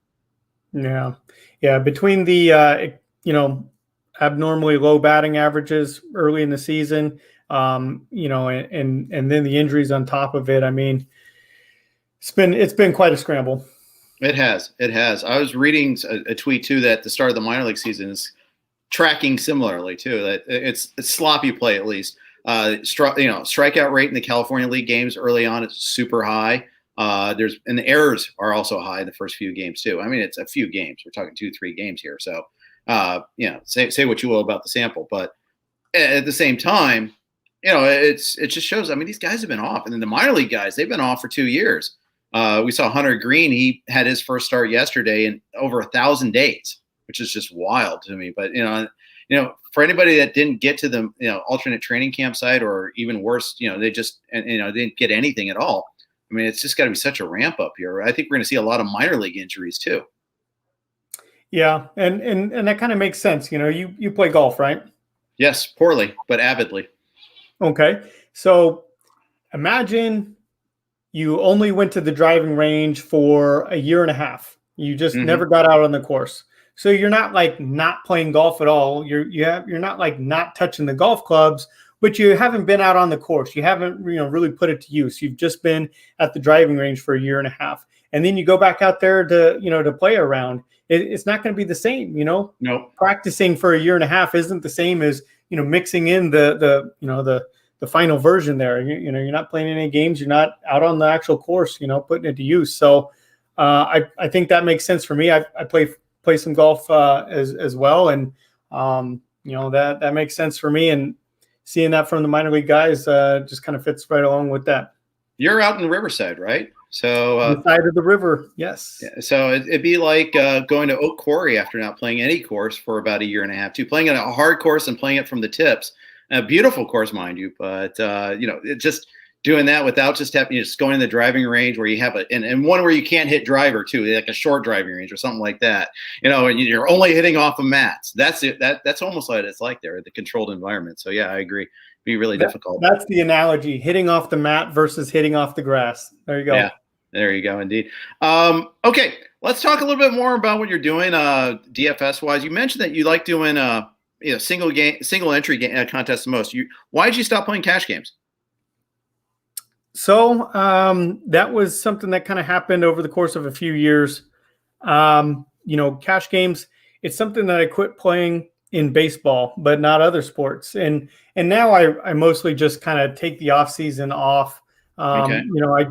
Yeah. Yeah. Between the, abnormally low batting averages early in the season, and then the injuries on top of it. I mean, it's been quite a scramble.
It has. I was reading a tweet too that the start of the minor league season is tracking similarly too. That it's sloppy play at least. Strikeout rate in the California League games early on is super high. And the errors are also high in the first few games too. I mean, it's a few games. We're talking 2-3 games here. So, say what you will about the sample, but at the same time, it just shows. I mean, these guys have been off, and then the minor league guys, they've been off for 2 years. We saw Hunter Green. He had his first start yesterday in over 1,000 days, which is just wild to me. But for anybody that didn't get to the alternate training campsite, or even worse, they just didn't get anything at all. I mean, it's just got to be such a ramp up here. I think we're going to see a lot of minor league injuries too.
Yeah, and that kind of makes sense. You play golf, right?
Yes, poorly, but avidly.
Okay, so imagine you only went to the driving range for a year and a half. You just never got out on the course. So you're not like not playing golf at all. You're not like not touching the golf clubs, but you haven't been out on the course. You haven't really put it to use. You've just been at the driving range for a year and a half, and then you go back out there to play around. It's not going to be the same.
Nope.
Practicing for a year and a half isn't the same as mixing in the final version there. You're not playing any games. You're not out on the actual course, putting it to use. So I think that makes sense for me. I play some golf as well. And, that makes sense for me. And seeing that from the minor league guys just kind of fits right along with that.
You're out in Riverside, right? So
the side of the river. Yes.
Yeah, so it'd be like going to Oak Quarry after not playing any course for about a year and a half, too, playing a hard course and playing it from the tips. A beautiful course, mind you, but just doing that without just having just going to the driving range where you have and one where you can't hit driver too, like a short driving range or something like that. And you're only hitting off of mats. That's it. That's almost what it's like there, the controlled environment. So yeah, I agree. It'd be really difficult.
That's the analogy: hitting off the mat versus hitting off the grass. There you go.
Yeah, there you go. Indeed. Okay, let's talk a little bit more about what you're doing DFS wise. You mentioned that you like doing single entry contests the most. Why did you stop playing cash games?
So that was something that kind of happened over the course of a few years. Cash games, it's something that I quit playing in baseball, but not other sports. And now I mostly just kind of take the off season off.
Okay.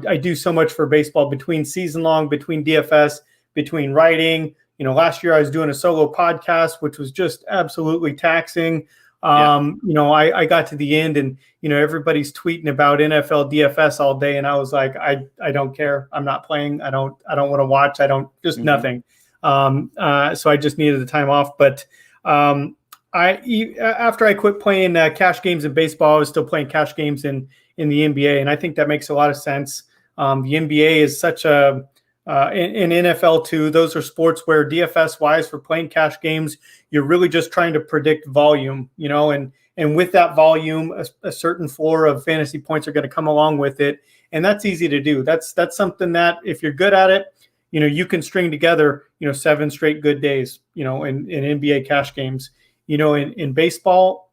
I do so much for baseball between season long, between DFS, between writing. Last year I was doing a solo podcast, which was just absolutely taxing. I got to the end and, everybody's tweeting about NFL DFS all day. And I was like, I don't care. I'm not playing. I don't want to watch. I don't, just nothing. So I just needed the time off, but, I After I quit playing cash games in baseball, I was still playing cash games in the NBA, and I think that makes a lot of sense. The NBA is such a in NFL too. Those are sports where DFS wise for playing cash games, you're really just trying to predict volume, and with that volume, a certain floor of fantasy points are going to come along with it, and that's easy to do. That's something that if you're good at it, you can string together 7 straight good days, in NBA cash games. In baseball,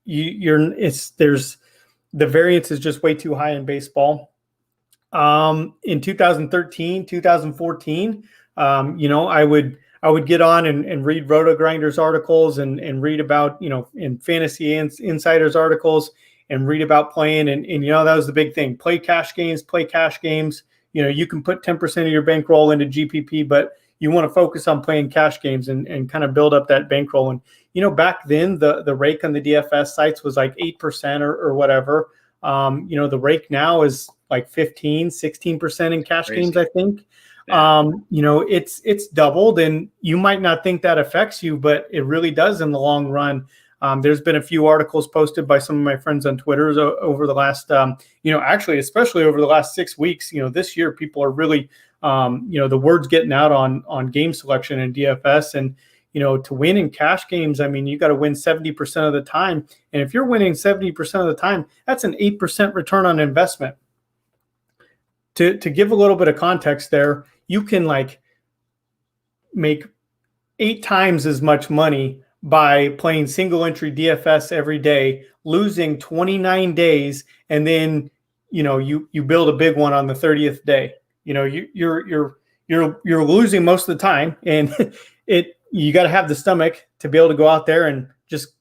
there's the variance is just way too high in baseball. In 2013, 2014, I would get on and read Roto Grinders articles and read about, in Fantasy Insiders articles and read about playing. And that was the big thing. Play cash games. You can put 10% of your bankroll into GPP, but you want to focus on playing cash games and kind of build up that bankroll. And, back then the rake on the DFS sites was like 8% or whatever. The rake now is like 15, 16% in cash games, I think. Yeah. It's doubled, and you might not think that affects you, but it really does in the long run. There's been a few articles posted by some of my friends on Twitter over the last, actually, especially over the last 6 weeks. This year people are really, the word's getting out on game selection and DFS, and to win in cash games, you got to win 70% of the time. And if you're winning 70% of the time, that's an 8% return on investment. To give a little bit of context there, you can make 8 times as much money by playing single entry DFS every day, losing 29 days, and then you build a big one on the 30th day. You're losing most of the time, and you got to have the stomach to be able to go out there and just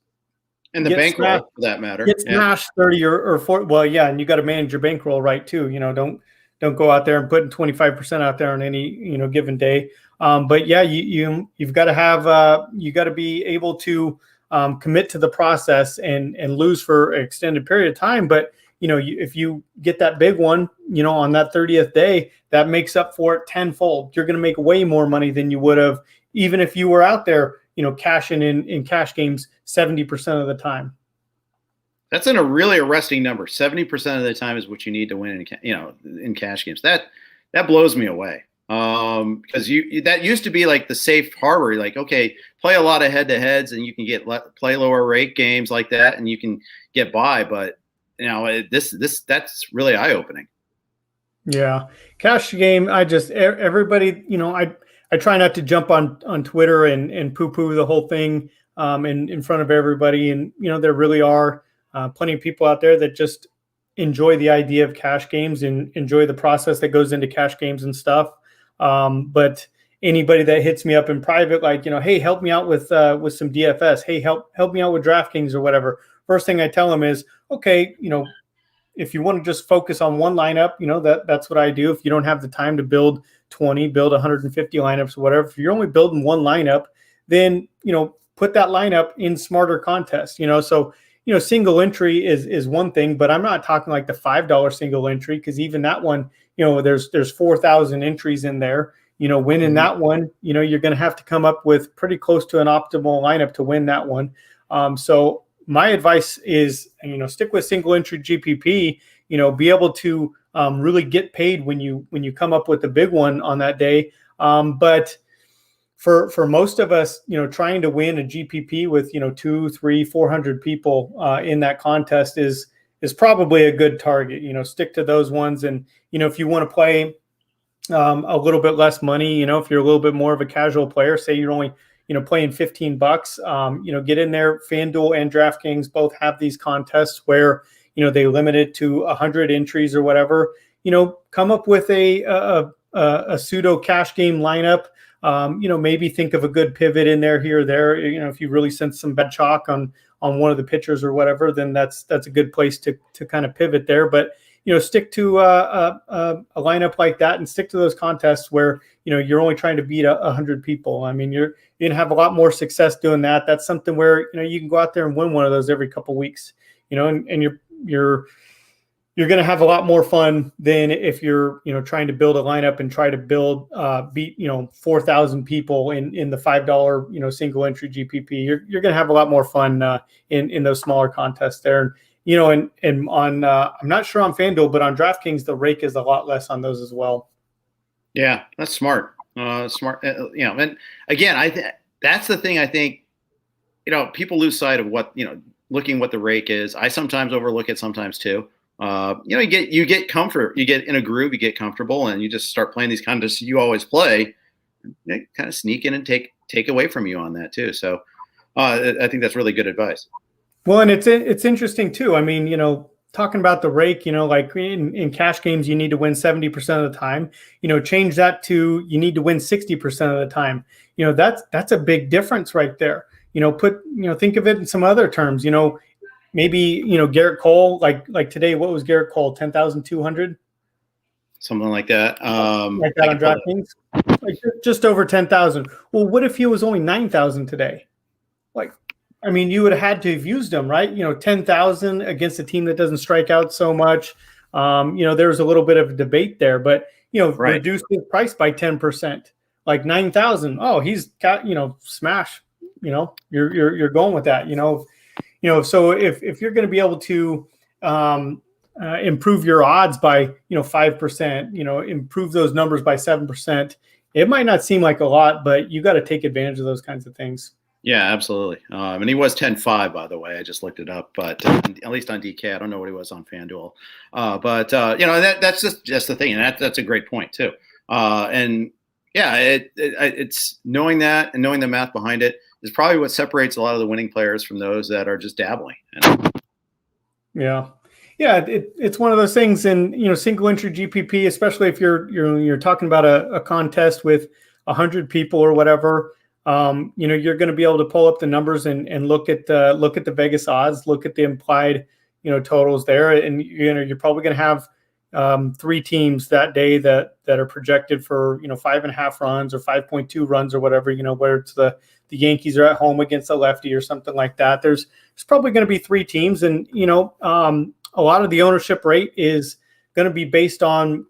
the bankroll for that matter.
Get smashed 30 or 40. Well, yeah, and you got to manage your bankroll right too. Don't go out there and putting 25% out there on any given day. But yeah, you've got to have you got to be able to commit to the process and lose for an extended period of time. But if you get that big one, on that 30th day, that makes up for it tenfold. You're going to make way more money than you would have even if you were out there, cashing in cash games 70% of the time.
That's a really arresting number. 70% of the time is what you need to win in cash games. That blows me away. Because that used to be like the safe harbor. Like, okay, play a lot of head-to-heads and you can play lower rate games like that and you can get by. But that's really eye-opening. Yeah,
cash game. Everybody. I try not to jump on Twitter and poo-poo the whole thing in front of everybody. And there really are plenty of people out there that just enjoy the idea of cash games and enjoy the process that goes into cash games and stuff. But anybody that hits me up in private, like, hey, help me out with some DFS. Hey, help me out with DraftKings or whatever. First thing I tell them is, okay, if you want to just focus on one lineup, that's what I do. If you don't have the time to build 20, build 150 lineups or whatever, if you're only building one lineup, then, put that lineup in smarter contests, so, single entry is one thing, but I'm not talking like the $5 single entry, because even that one, there's 4,000 entries in there. Winning that one, you're going to have to come up with pretty close to an optimal lineup to win that one. So my advice is, stick with single entry GPP. Be able to really get paid when you come up with the big one on that day. But for most of us, trying to win a GPP with 200, 300, 400 people in that contest is probably a good target. Stick to those ones, and if you want to play a little bit less money, if you're a little bit more of a casual player, say you're only playing $15, get in there. FanDuel and DraftKings both have these contests where they limit it to 100 entries or whatever. Come up with a pseudo cash game lineup. Maybe think of a good pivot in there here or there. If you really sense some bad chalk on one of the pitchers or whatever, then that's a good place to kind of pivot there. But stick to a lineup like that, and stick to those contests where you're only trying to beat 100 people. You're going to have a lot more success doing that. That's something where you can go out there and win one of those every couple of weeks. And you're you're going to have a lot more fun than if you're, trying to build a lineup and try to beat 4,000 people in the $5, single entry GPP. You're going to have a lot more fun in those smaller contests there. And on I'm not sure on FanDuel, but on DraftKings the rake is a lot less on those as well.
Yeah, that's smart. Smart. And again, that's the thing. I think people lose sight of what looking what the rake is. I sometimes overlook it, sometimes too. You get comfort, you get in a groove, you get comfortable, and you just start playing these contests you always play. They kind of sneak in and take away from you on that too. So I think that's really good advice.
Well, and it's interesting too. I mean, talking about the rake, like in cash games, you need to win 70% of the time. Change that to you need to win 60% of the time. That's a big difference right there. Think of it in some other terms. Maybe Garrett Cole, like today, what was Garrett Cole? 10,200,
something like that.
Like that on DraftKings, like just over 10,000. Well, what if he was only 9,000 today? You would have had to have used him, right? 10,000 against a team that doesn't strike out so much. There's a little bit of a debate there, but
right.
Reduce his price by 10%, like 9,000. Oh, he's got smash. You're going with that. So if you're going to be able to improve your odds by 5%, improve those numbers by 7%, it might not seem like a lot, but you got to take advantage of those kinds of things.
Yeah, absolutely. And he was 10.5, by the way. I just looked it up, but at least on DK, I don't know what he was on FanDuel. But that's just the thing, and that's a great point too. And yeah, it's knowing that and knowing the math behind it is probably what separates a lot of the winning players from those that are just dabbling.
Yeah, it's one of those things, and single entry GPP, especially if you're talking about a contest with 100 people or whatever. You're going to be able to pull up the numbers and look at the Vegas odds, look at the implied, totals there. And, you're probably going to have 3 teams that day that are projected for, 5.5 runs or 5.2 runs or whatever, where it's the Yankees are at home against a lefty or something like that. There's probably going to be 3 teams. And, a lot of the ownership rate is going to be based on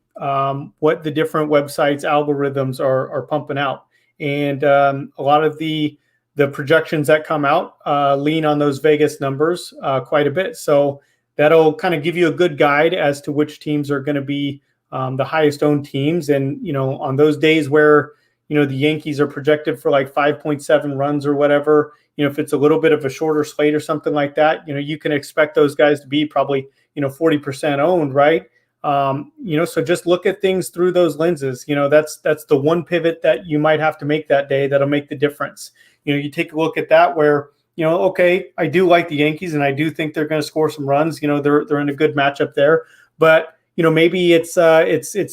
what the different websites algorithms are pumping out. And a lot of the projections that come out lean on those Vegas numbers quite a bit. So that'll kind of give you a good guide as to which teams are going to be the highest owned teams. And, on those days where, the Yankees are projected for like 5.7 runs or whatever, if it's a little bit of a shorter slate or something like that, you can expect those guys to be probably, 40% owned, right? So just look at things through those lenses. That's the one pivot that you might have to make that day that'll make the difference. You take a look at that where, okay, I do like the Yankees and I do think they're going to score some runs. They're in a good matchup there, but maybe it's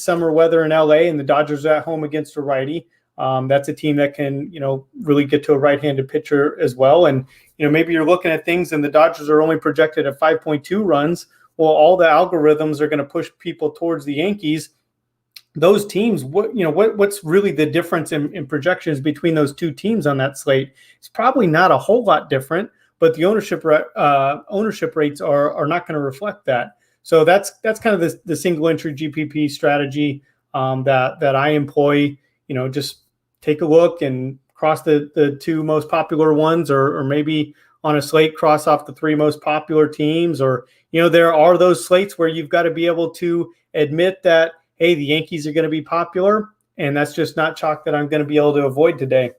summer weather in LA and the Dodgers are at home against a righty. That's a team that can, really get to a right-handed pitcher as well. And, maybe you're looking at things and the Dodgers are only projected at 5.2 runs. Well, all the algorithms are going to push people towards the Yankees. Those teams, what's really the difference in projections between those 2 teams on that slate? It's probably not a whole lot different, but the ownership rates are not going to reflect that. So that's kind of the single entry GPP strategy that I employ. Just take a look and cross the 2 most popular ones, or maybe on a slate cross off the 3 most popular teams, or there are those slates where you've got to be able to admit that, hey, the Yankees are going to be popular, and that's just not chalk that I'm going to be able to avoid today.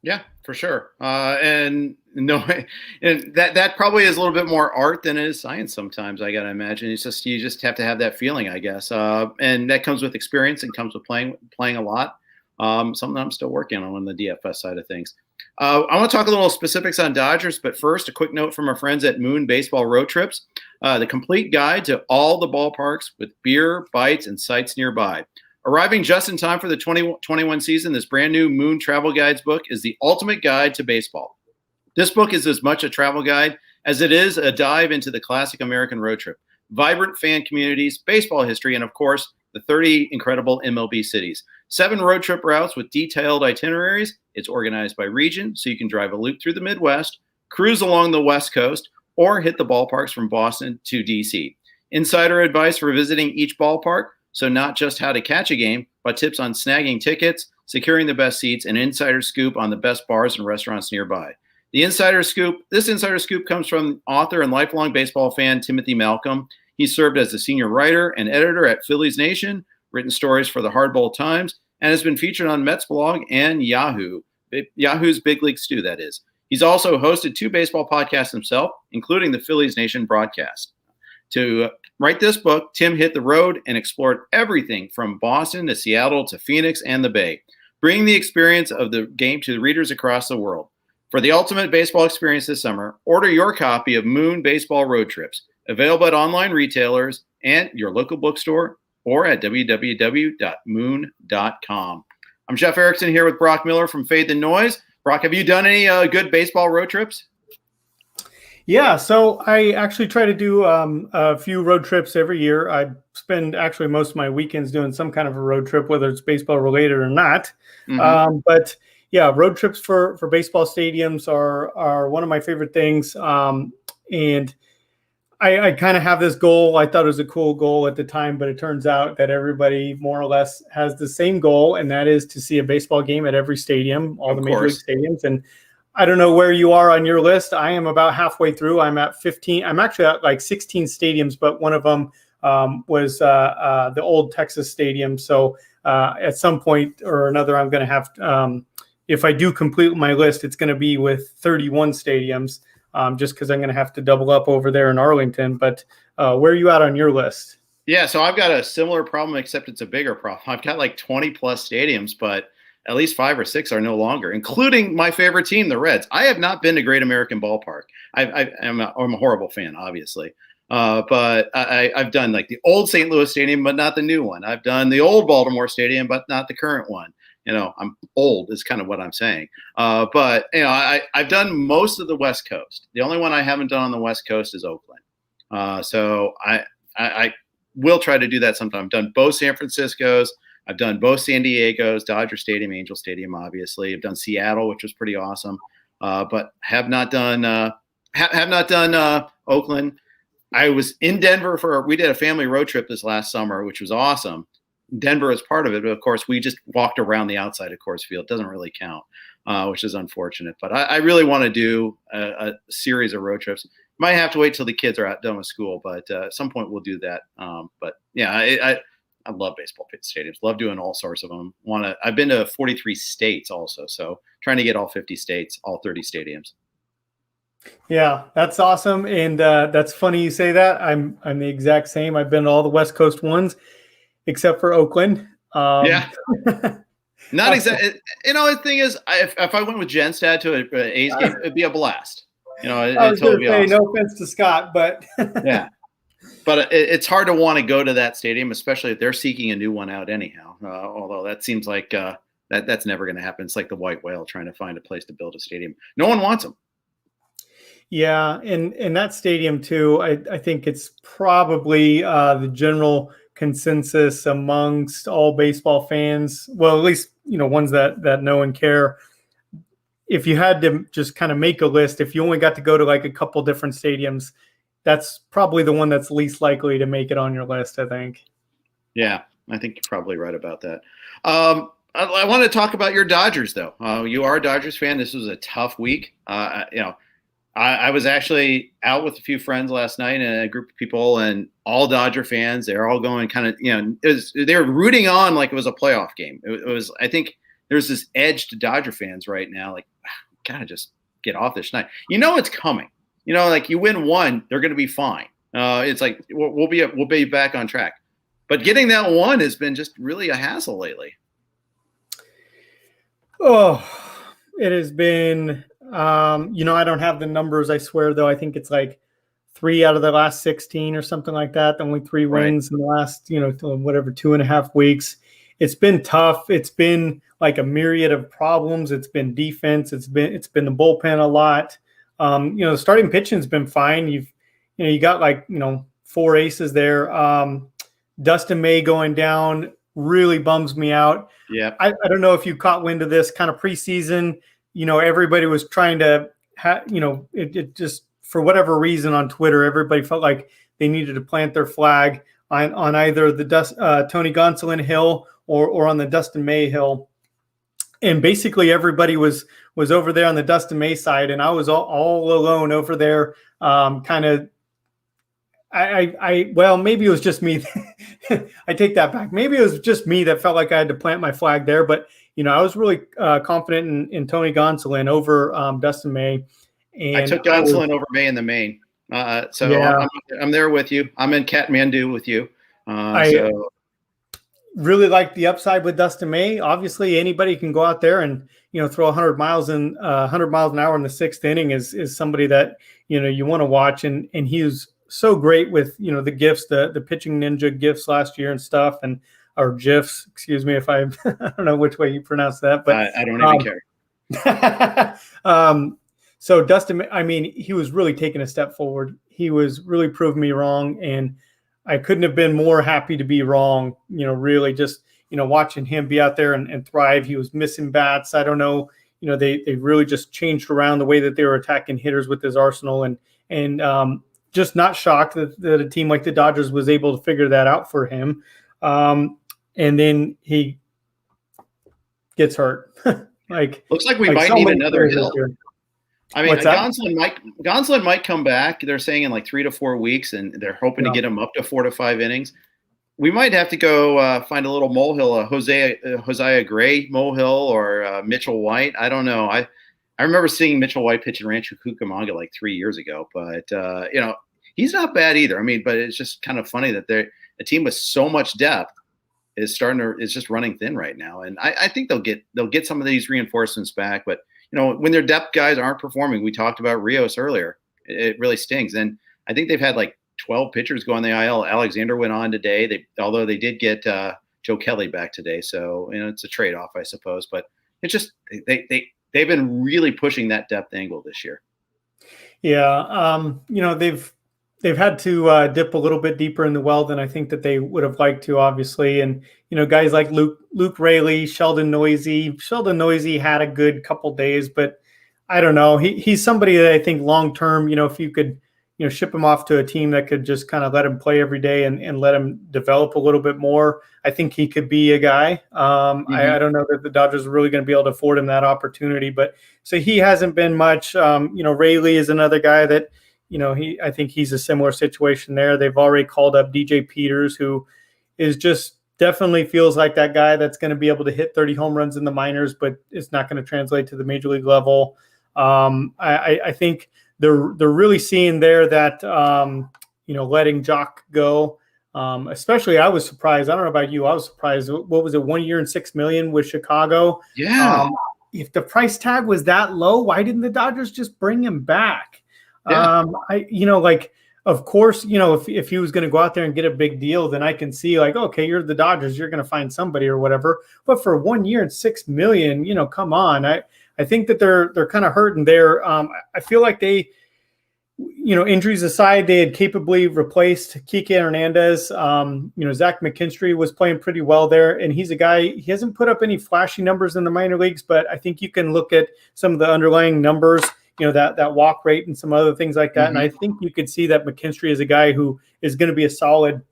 Yeah, for sure. And that probably is a little bit more art than it is science sometimes, I got to imagine. You just have to have that feeling, I guess. And that comes with experience and comes with playing a lot. Something I'm still working on the DFS side of things. I want to talk a little specifics on Dodgers, but first, a quick note from our friends at Moon Baseball Road Trips. The complete guide to all the ballparks with beer, bites, and sites nearby. Arriving just in time for the 2021 season, this brand new Moon Travel Guides book is the ultimate guide to baseball. This book is as much a travel guide as it is a dive into the classic American road trip, vibrant fan communities, baseball history, and of course, the 30 incredible MLB cities. 7 road trip routes with detailed itineraries. It's organized by region, so you can drive a loop through the Midwest, cruise along the West Coast, or hit the ballparks from Boston to DC. insider advice for visiting each ballpark. So not just how to catch a game, but tips on snagging tickets, securing the best seats, and insider scoop on the best bars and restaurants nearby. This insider scoop comes from author and lifelong baseball fan Timothy Malcolm. He served as the senior writer and editor at Phillies Nation, written stories for the Hardball Times, and has been featured on Mets blog and Yahoo's Big League Stew, that is. He's also hosted 2 baseball podcasts himself, including the Phillies Nation broadcast. To write this book, Tim hit the road and explored everything from Boston to Seattle to Phoenix and the Bay, bringing the experience of the game to the readers across the world. For the ultimate baseball experience this summer, order your copy of Moon Baseball Road Trips, available at online retailers and your local bookstore or at www.moon.com. I'm Jeff Erickson here with Broc Miller from Fade the Noise. Broc, have you done any good baseball road trips?
Yeah, so I actually try to do a few road trips every year. I spend actually most of my weekends doing some kind of a road trip, whether it's baseball related or not. But yeah, road trips for baseball stadiums are one of my favorite things. And I kind of have this goal. I thought it was a cool goal at the time, but it turns out that everybody more or less has the same goal, and that is to see a baseball game at every stadium, all the major league stadiums. And I don't know where you are on your list. I am about halfway through. I'm at 15. I'm actually at like 16 stadiums, but one of them was the old Texas stadium. So at some point or another, I'm going to have, if I do complete my list, it's going to be with 31 stadiums, just because I'm going to have to double up over there in Arlington. But where are you at on your list?
Yeah, so I've got a similar problem, except it's a bigger problem. I've got like 20 plus stadiums, but at least 5 or 6 are no longer, including my favorite team, the Reds. I have not been to Great American Ballpark. I'm a horrible fan, obviously. But I've done like the old St. Louis Stadium, but not the new one. I've done the old Baltimore Stadium, but not the current one. You know, I'm old is kind of what I'm saying. But, you know, I've done most of the West Coast. The only one I haven't done on the West Coast is Oakland. So I will try to do that sometime. I've done both San Francisco's. I've done both San Diego's, Dodger Stadium, Angel Stadium, obviously. I've done Seattle, which was pretty awesome, but have not done Oakland. I was in Denver we did a family road trip this last summer, which was awesome. Denver is part of it, but of course we just walked around the outside of Coors Field. It doesn't really count, which is unfortunate. But I really want to do a series of road trips. Might have to wait till the kids are done with school, but at some point we'll do that. But yeah, I love baseball stadiums. Love doing all sorts of them. I've been to 43 states also, so trying to get all 50 states, all 30 stadiums.
Yeah, that's awesome, and that's funny you say that. I'm the exact same. I've been to all the West Coast ones, except for Oakland.
Yeah, not exactly. You know, the thing is, if I went with Jen's dad to an A's game, it'd be a blast. You know,
I was going to say, no offense to Scott, but
yeah. But it's hard to want to go to that stadium, especially if they're seeking a new one out anyhow. Although that seems like that's never going to happen. It's like the white whale trying to find a place to build a stadium. No one wants them.
Yeah, and that stadium too, I think it's probably the general consensus amongst all baseball fans. Well, at least, you know, ones that know and care. If you had to just kind of make a list, if you only got to go to like a couple different stadiums, that's probably the one that's least likely to make it on your list, I think. Yeah,
I think you're probably right about that. I want to talk about your Dodgers, though. You are a Dodgers fan. This was a tough week. You know, I was actually out with a few friends last night and a group of people, and all Dodger fans. They're all going kind of, you know, they were rooting on like it was a playoff game. It was, I think there's this edge to Dodger fans right now, like, gotta just get off this tonight. You know it's coming. You know, like you win one, they're going to be fine. It's like we'll be back on track. But getting that one has been just really a hassle lately.
Oh, it has been. You know, I don't have the numbers. I swear, though. I think it's like 3 out of the last 16 or something like that. Only 3 wins in the last, you know, whatever 2.5 weeks. It's been tough. It's been like a myriad of problems. It's been defense. It's been the bullpen a lot. You know, the starting pitching's been fine. You got like, you know, 4 aces there. Dustin May going down really bums me out.
Yeah.
I don't know if you caught wind of this kind of preseason. You know, everybody was trying to, you know, it just for whatever reason on Twitter, everybody felt like they needed to plant their flag on either the Tony Gonsolin hill or on the Dustin May hill. And basically everybody was over there on the Dustin May side, and I was all alone over there. Well, maybe it was just me. I take that back. Maybe it was just me that felt like I had to plant my flag there. But, I was really confident in Tony Gonsolin over Dustin May. And
I took Gonsolin over May in the main. I'm there with you. I'm in Kathmandu with you. So
really like the upside with Dustin May. Obviously, anybody can go out there and throw 100 miles an hour in the sixth inning is somebody that you want to watch, and he was so great with the gifts, the pitching ninja gifts last year and stuff, or GIFs. Excuse me if I don't know which way you pronounce that, but
I don't even care.
So Dustin, I mean, he was really taking a step forward. He was really proving me wrong, and I couldn't have been more happy to be wrong. Really just, watching him be out there and thrive. He was missing bats. I don't know. They really just changed around the way that they were attacking hitters with his arsenal, and just not shocked that a team like the Dodgers was able to figure that out for him. And then he gets hurt.
Looks like we might need another hill. I mean, Gonsolin might come back. They're saying in like 3 to 4 weeks, and they're hoping to get him up to 4 to 5 innings. We might have to go find a little molehill, a Hosea Gray molehill, or Mitchell White. I don't know. I remember seeing Mitchell White pitch in Rancho Cucamonga like 3 years ago, but he's not bad either. I mean, but it's just kind of funny that a team with so much depth is just running thin right now. And I think they'll get some of these reinforcements back, but when their depth guys aren't performing, we talked about Rios earlier, it really stings. And I think they've had like 12 pitchers go on the IL. Alexander went on today. Although they did get Joe Kelly back today. So, it's a trade-off, I suppose, but it's just, they've been really pushing that depth angle this year.
Yeah. They've had to dip a little bit deeper in the well than I think that they would have liked to, obviously. And, guys like Luke Raley, Sheldon Noisy had a good couple days, but I don't know. He's somebody that I think long-term, if you could, ship him off to a team that could just kind of let him play every day and let him develop a little bit more, I think he could be a guy. I don't know that the Dodgers are really going to be able to afford him that opportunity, but so he hasn't been much. Raley is another guy that, I think he's a similar situation there. They've already called up DJ Peters, who is just definitely feels like that guy that's going to be able to hit 30 home runs in the minors, but it's not going to translate to the major league level. I think they're really seeing there that, letting Jock go, especially I was surprised. I don't know about you. I was surprised. What was it? 1 year and $6 million with Chicago.
Yeah.
If the price tag was that low, why didn't the Dodgers just bring him back?
Yeah.
Of course, if he was going to go out there and get a big deal, then I can see like, okay, you're the Dodgers, you're going to find somebody or whatever. But for 1 year and $6 million, come on. I think that they're kind of hurting there. I feel like they, injuries aside, they had capably replaced Kike Hernandez. Zach Mckinstry was playing pretty well there, and he's a guy, he hasn't put up any flashy numbers in the minor leagues, but I think you can look at some of the underlying numbers, that walk rate and some other things like that.
Mm-hmm.
And I think you could see that Mckinstry is a guy who is going to be a solid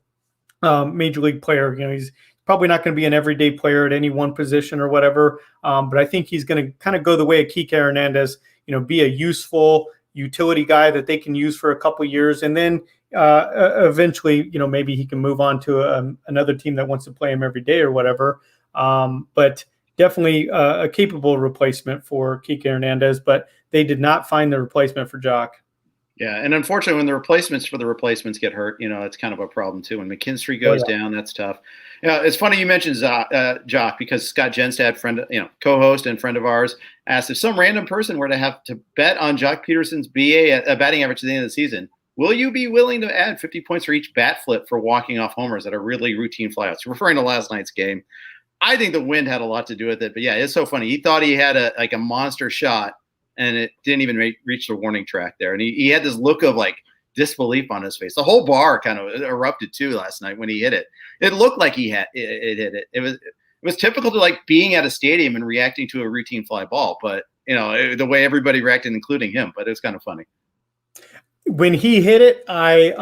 major league player. He's probably not going to be an everyday player at any one position or whatever. But I think he's going to kind of go the way of Kike Hernandez, be a useful utility guy that they can use for a couple years. And then eventually, maybe he can move on to another team that wants to play him every day or whatever. But definitely a capable replacement for Kike Hernandez, but they did not find the replacement for Jock.
Yeah, and unfortunately, when the replacements get hurt, it's kind of a problem too. When McKinstry goes down, that's tough. It's funny you mentioned Jock, because Scott Genstad, co-host and friend of ours, asked if some random person were to have to bet on Jock Peterson's batting average at the end of the season, will you be willing to add 50 points for each bat flip for walking off homers that are really routine flyouts? Referring to last night's game. I think the wind had a lot to do with it, but yeah, it's so funny. He thought he had a monster shot, and it didn't even reach the warning track there. And he had this look of like disbelief on his face. The whole bar kind of erupted too last night when he hit it. It looked like he hit it. It was typical to like being at a stadium and reacting to a routine fly ball, but the way everybody reacted, including him. But it was kind of funny.
when he hit it, I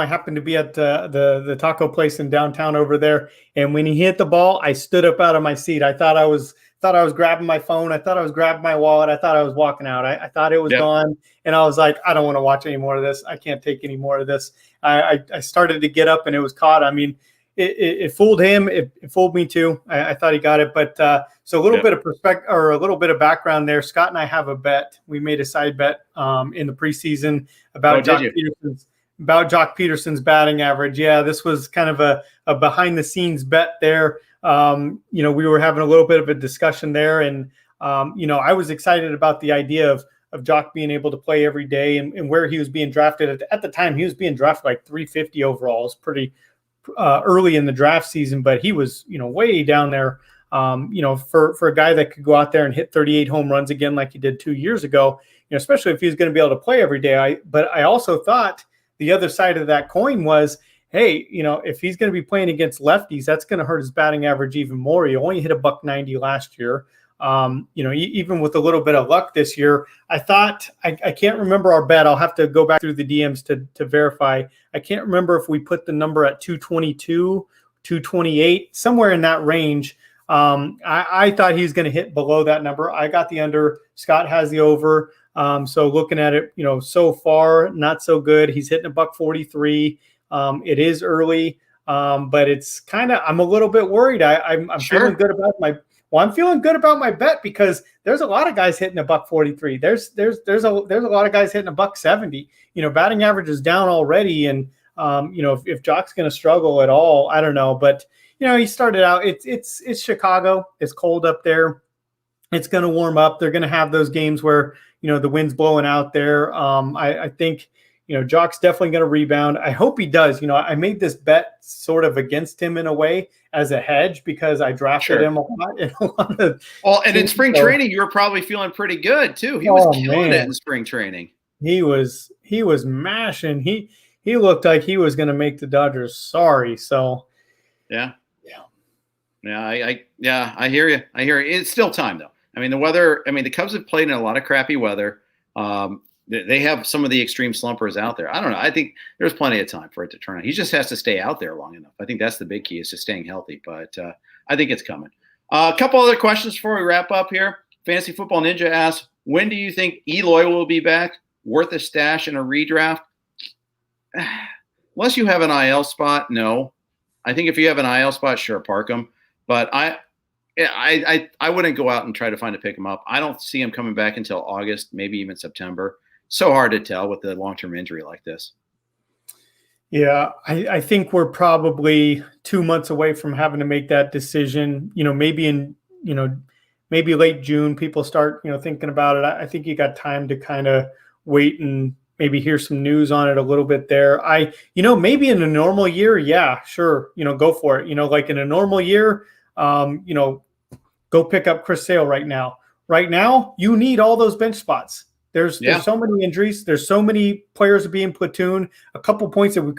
happened to be at the taco place in downtown over there, and when he hit the ball, I stood up out of my seat. I thought I was grabbing my phone. I thought I was grabbing my wallet. I thought I was walking out. I thought it was gone, and I was like, I don't want to watch any more of this. I can't take any more of this. I started to get up, and it was caught. I mean, it fooled him. It fooled me too. I thought he got it, but so a little bit of perspective or a little bit of background there. Scott and I have a bet. We made a side bet in the preseason about Jock Peterson's batting average. Yeah, this was kind of a behind the scenes bet there. We were having a little bit of a discussion there, and I was excited about the idea of Jock being able to play every day and where he was being drafted. At the time, he was being drafted like 350 overall. It's pretty early in the draft season, but he was, way down there, for a guy that could go out there and hit 38 home runs again, like he did 2 years ago, especially if he was going to be able to play every day. But I also thought the other side of that coin was, hey, if he's going to be playing against lefties, that's going to hurt his batting average even more. He only hit $190 last year. Even with a little bit of luck this year, I thought, I can't remember our bet. I'll have to go back through the DMs to verify. I can't remember if we put the number at 222, 228, somewhere in that range. I thought he was going to hit below that number. I got the under. Scott has the over. So looking at it, so far, not so good. He's hitting $143. It is early, but it's I'm a little bit worried. I'm feeling good about I'm feeling good about my bet because there's a lot of guys hitting $143. There's a lot of guys hitting $170. Batting average is down already, and if Jock's going to struggle at all, I don't know. But he started out. It's Chicago. It's cold up there. It's going to warm up. They're going to have those games where the wind's blowing out there. I think. Jock's definitely going to rebound. I hope he does. I made this bet sort of against him in a way as a hedge because I drafted him a lot in a lot of.
Well, and in spring training, you were probably feeling pretty good too. He was killing it in spring training.
He was mashing. He looked like he was going to make the Dodgers sorry. So,
yeah. I hear you. It's still time though. I mean, the weather. I mean, the Cubs have played in a lot of crappy weather. They have some of the extreme slumpers out there. I don't know. I think there's plenty of time for it to turn on. He just has to stay out there long enough. I think that's the big key is just staying healthy. But I think it's coming. A couple other questions before we wrap up here. Fantasy Football Ninja asks, when do you think Eloy will be back? Worth a stash in a redraft? Unless you have an IL spot, no. I think if you have an IL spot, sure, park him. But I wouldn't go out and try to find to pick him up. I don't see him coming back until August, maybe even September. So hard to tell with the long-term injury like this.
Yeah, I think we're probably 2 months away from having to make that decision. Maybe maybe late June, people start, thinking about it. I think you got time to kind of wait and maybe hear some news on it a little bit there. Maybe in a normal year, yeah, sure. Go for it. Like in a normal year, go pick up Chris Sale right now. Right now, you need all those bench spots. There's so many injuries. There's so many players being platooned. A couple points that we've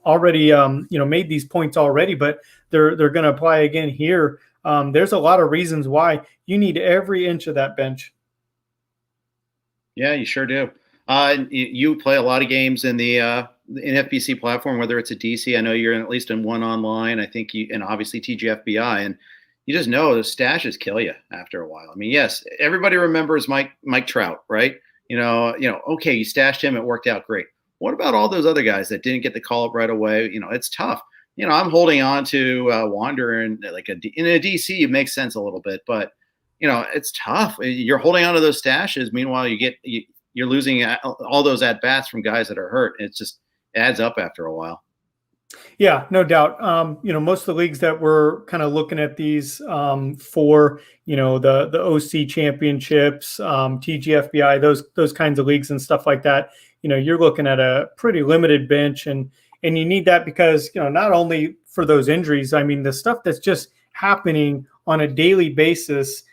already, made these points already, but they're going to apply again here. There's a lot of reasons why you need every inch of that bench.
Yeah, you sure do. You play a lot of games in the NFBC platform, whether it's a DC. I know you're at least in one online. I think and obviously TGFBI, and you just know the stashes kill you after a while. I mean, yes, everybody remembers Mike Trout, right? Okay, you stashed him, it worked out great. What about all those other guys that didn't get the call up right away? It's tough. I'm holding on to Wander and in a DC, it makes sense a little bit, but it's tough. You're holding on to those stashes. Meanwhile, you're losing all those at bats from guys that are hurt. It just adds up after a while.
Yeah, no doubt. Most of the leagues that we're kind of looking at these for, the OC championships, TGFBI, those kinds of leagues and stuff like that, you're looking at a pretty limited bench, and you need that because, not only for those injuries, I mean, the stuff that's just happening on a daily basis,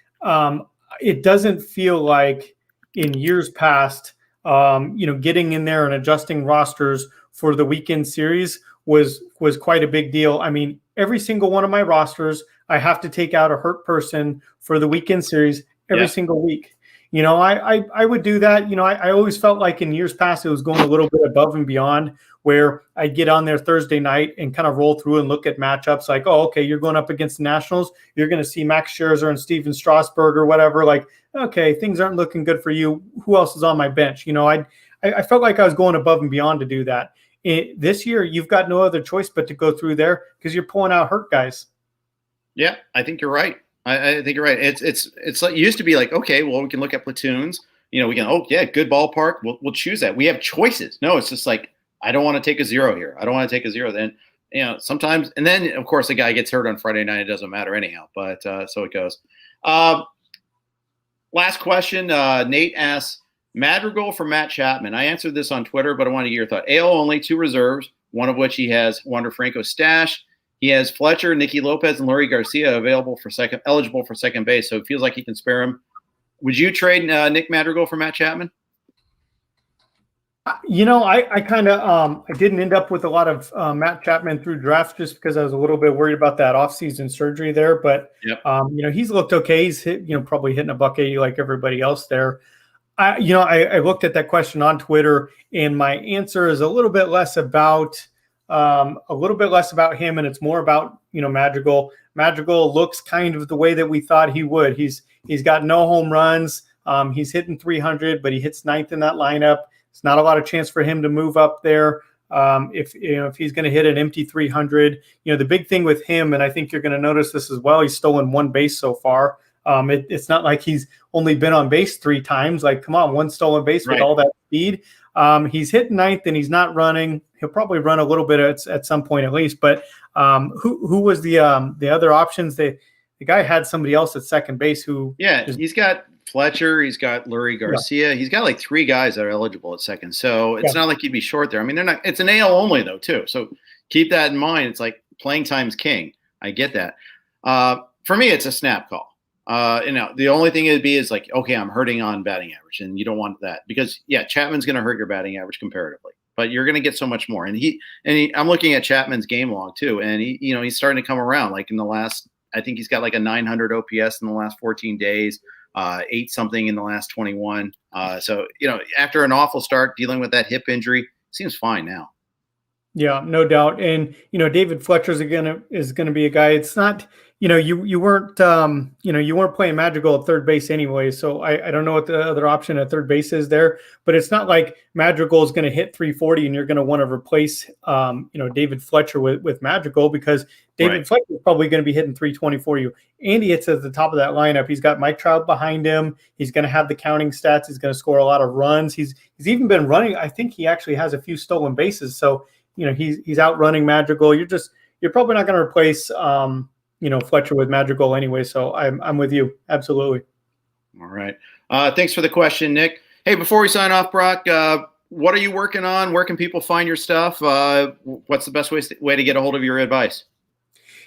it doesn't feel like in years past, getting in there and adjusting rosters for the weekend series was quite a big deal. I mean, every single one of my rosters, I have to take out a hurt person for the weekend series every single week. I would do that. I always felt like in years past it was going a little bit above and beyond, where I'd get on there Thursday night and kind of roll through and look at matchups like, oh, okay, you're going up against the Nationals. You're going to see Max Scherzer and Steven Strasburg or whatever. Like, okay, things aren't looking good for you. Who else is on my bench? I felt like I was going above and beyond to do that. This year, you've got no other choice but to go through there because you're pulling out hurt guys.
Yeah, I think you're right. I think you're right. It's like, it used to be like, okay, well, we can look at platoons. We can, oh yeah, good ballpark. We'll choose that. We have choices. No, it's just like, I don't want to take a 0 here. I don't want to take a 0. Then, sometimes, and then of course the guy gets hurt on Friday night. It doesn't matter anyhow. But so it goes. Last question. Nate asks, Madrigal for Matt Chapman. I answered this on Twitter, but I want to get your thought. AL only 2 reserves, one of which he has Wander Franco stash. He has Fletcher, Nicky Lopez, and Lurie Garcia eligible for second base. So it feels like he can spare him. Would you trade Nick Madrigal for Matt Chapman?
I kind of I didn't end up with a lot of Matt Chapman through draft just because I was a little bit worried about that offseason surgery there. But
yep.
He's looked okay. He's hit, probably hitting a $180 like everybody else there. I looked at that question on Twitter, and my answer is a little bit less about him, and it's more about Madrigal. Madrigal looks kind of the way that we thought he would. He's got no home runs. He's hitting 300, but he hits 9th in that lineup. It's not a lot of chance for him to move up there. If he's going to hit an empty 300, the big thing with him, and I think you're going to notice this as well, he's stolen 1 base so far. It's not like he's only been on base 3 times. Like, come on, 1 stolen base with all that speed. He's hitting 9th and he's not running. He'll probably run a little bit at some point at least. But who was the other options? The guy had somebody else at second base who. Yeah,
he's got Fletcher. He's got Lurie Garcia. Yeah. He's got like 3 guys that are eligible at second. So it's not like you'd be short there. I mean, they're not. It's an AL only though too. So keep that in mind. It's like playing time's king. I get that. For me, it's a snap call. The only thing it'd be is like, okay, I'm hurting on batting average, and you don't want that because Chapman's going to hurt your batting average comparatively, but you're going to get so much more. And I'm looking at Chapman's game log too, and he's starting to come around. Like in the last, I think he's got like a 900 OPS in the last 14 days, 8 something in the last 21. So after an awful start dealing with that hip injury, seems fine now.
Yeah, no doubt. And David Fletcher is gonna be a guy. It's not. You weren't playing Madrigal at third base anyway, so I don't know what the other option at third base is there, but it's not like Madrigal is going to hit 340 and you're going to want to replace David Fletcher with Madrigal because David Fletcher is probably going to be hitting 320 for you. Andy hits at the top of that lineup. He's got Mike Trout behind him. He's going to have the counting stats. He's going to score a lot of runs. He's even been running. I think he actually has a few stolen bases, so he's outrunning Madrigal. You're probably not going to replace Fletcher with Madrigal anyway. So I'm with you. Absolutely.
All right. Thanks for the question, Nick. Hey, before we sign off, Broc, what are you working on? Where can people find your stuff? What's the best way to get a hold of your advice?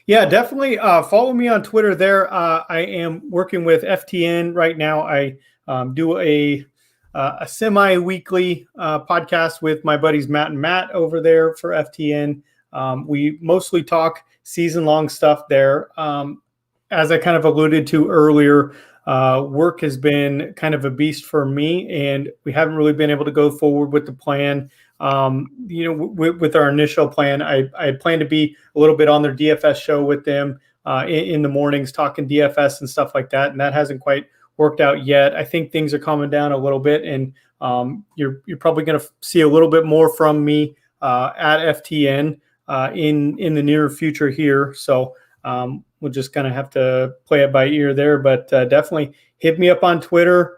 Yeah, definitely. Follow me on Twitter there. I am working with FTN right now. I do a semi-weekly podcast with my buddies Matt and Matt over there for FTN. We mostly talk season-long stuff there. As I kind of alluded to earlier, work has been kind of a beast for me, and we haven't really been able to go forward with the plan. With our initial plan, I had planned to be a little bit on their DFS show with them in the mornings, talking DFS and stuff like that, and that hasn't quite worked out yet. I think things are calming down a little bit, and you're probably going to see a little bit more from me at FTN in the near future here. So we'll just kind of have to play it by ear there, but definitely hit me up on Twitter.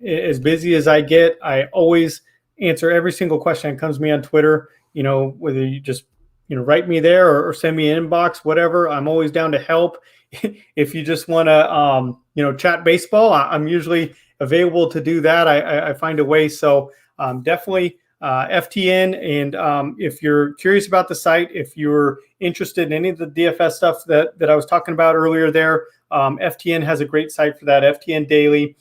As busy as I get, I always answer every single question that comes to me on Twitter, whether you just, write me there or send me an inbox, whatever. I'm always down to help. If you just want to, chat baseball, I'm usually available to do that. I find a way. So definitely FTN. And if you're curious about the site, if you're interested in any of the DFS stuff that I was talking about earlier there, FTN has a great site for that, FTN Daily.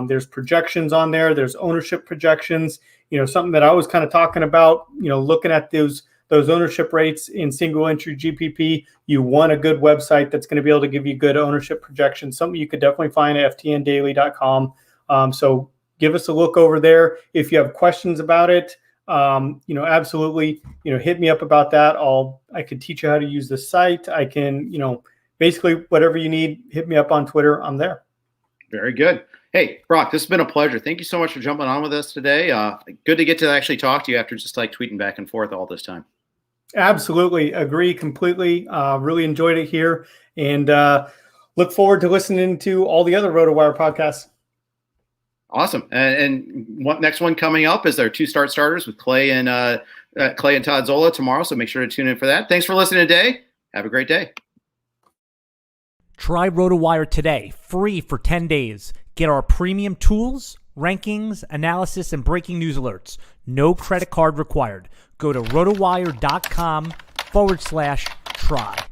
There's projections on there. There's ownership projections. Something that I was kind of talking about, looking at those ownership rates in single entry GPP, you want a good website that's going to be able to give you good ownership projections, something you could definitely find at ftndaily.com. So give us a look over there. If you have questions about it, absolutely, hit me up about that. I could teach you how to use the site. I can, basically whatever you need, hit me up on Twitter. I'm there.
Very good. Hey, Broc, this has been a pleasure. Thank you so much for jumping on with us today. Good to get to actually talk to you after just like tweeting back and forth all this time.
Absolutely. Agree completely. Really enjoyed it here, and look forward to listening to all the other RotoWire podcasts.
Awesome. And what next one coming up is our 2 starters with Clay and Todd Zola tomorrow. So make sure to tune in for that. Thanks for listening today. Have a great day.
Try RotoWire today, free for 10 days. Get our premium tools, rankings, analysis, and breaking news alerts. No credit card required. Go to rotowire.com/try.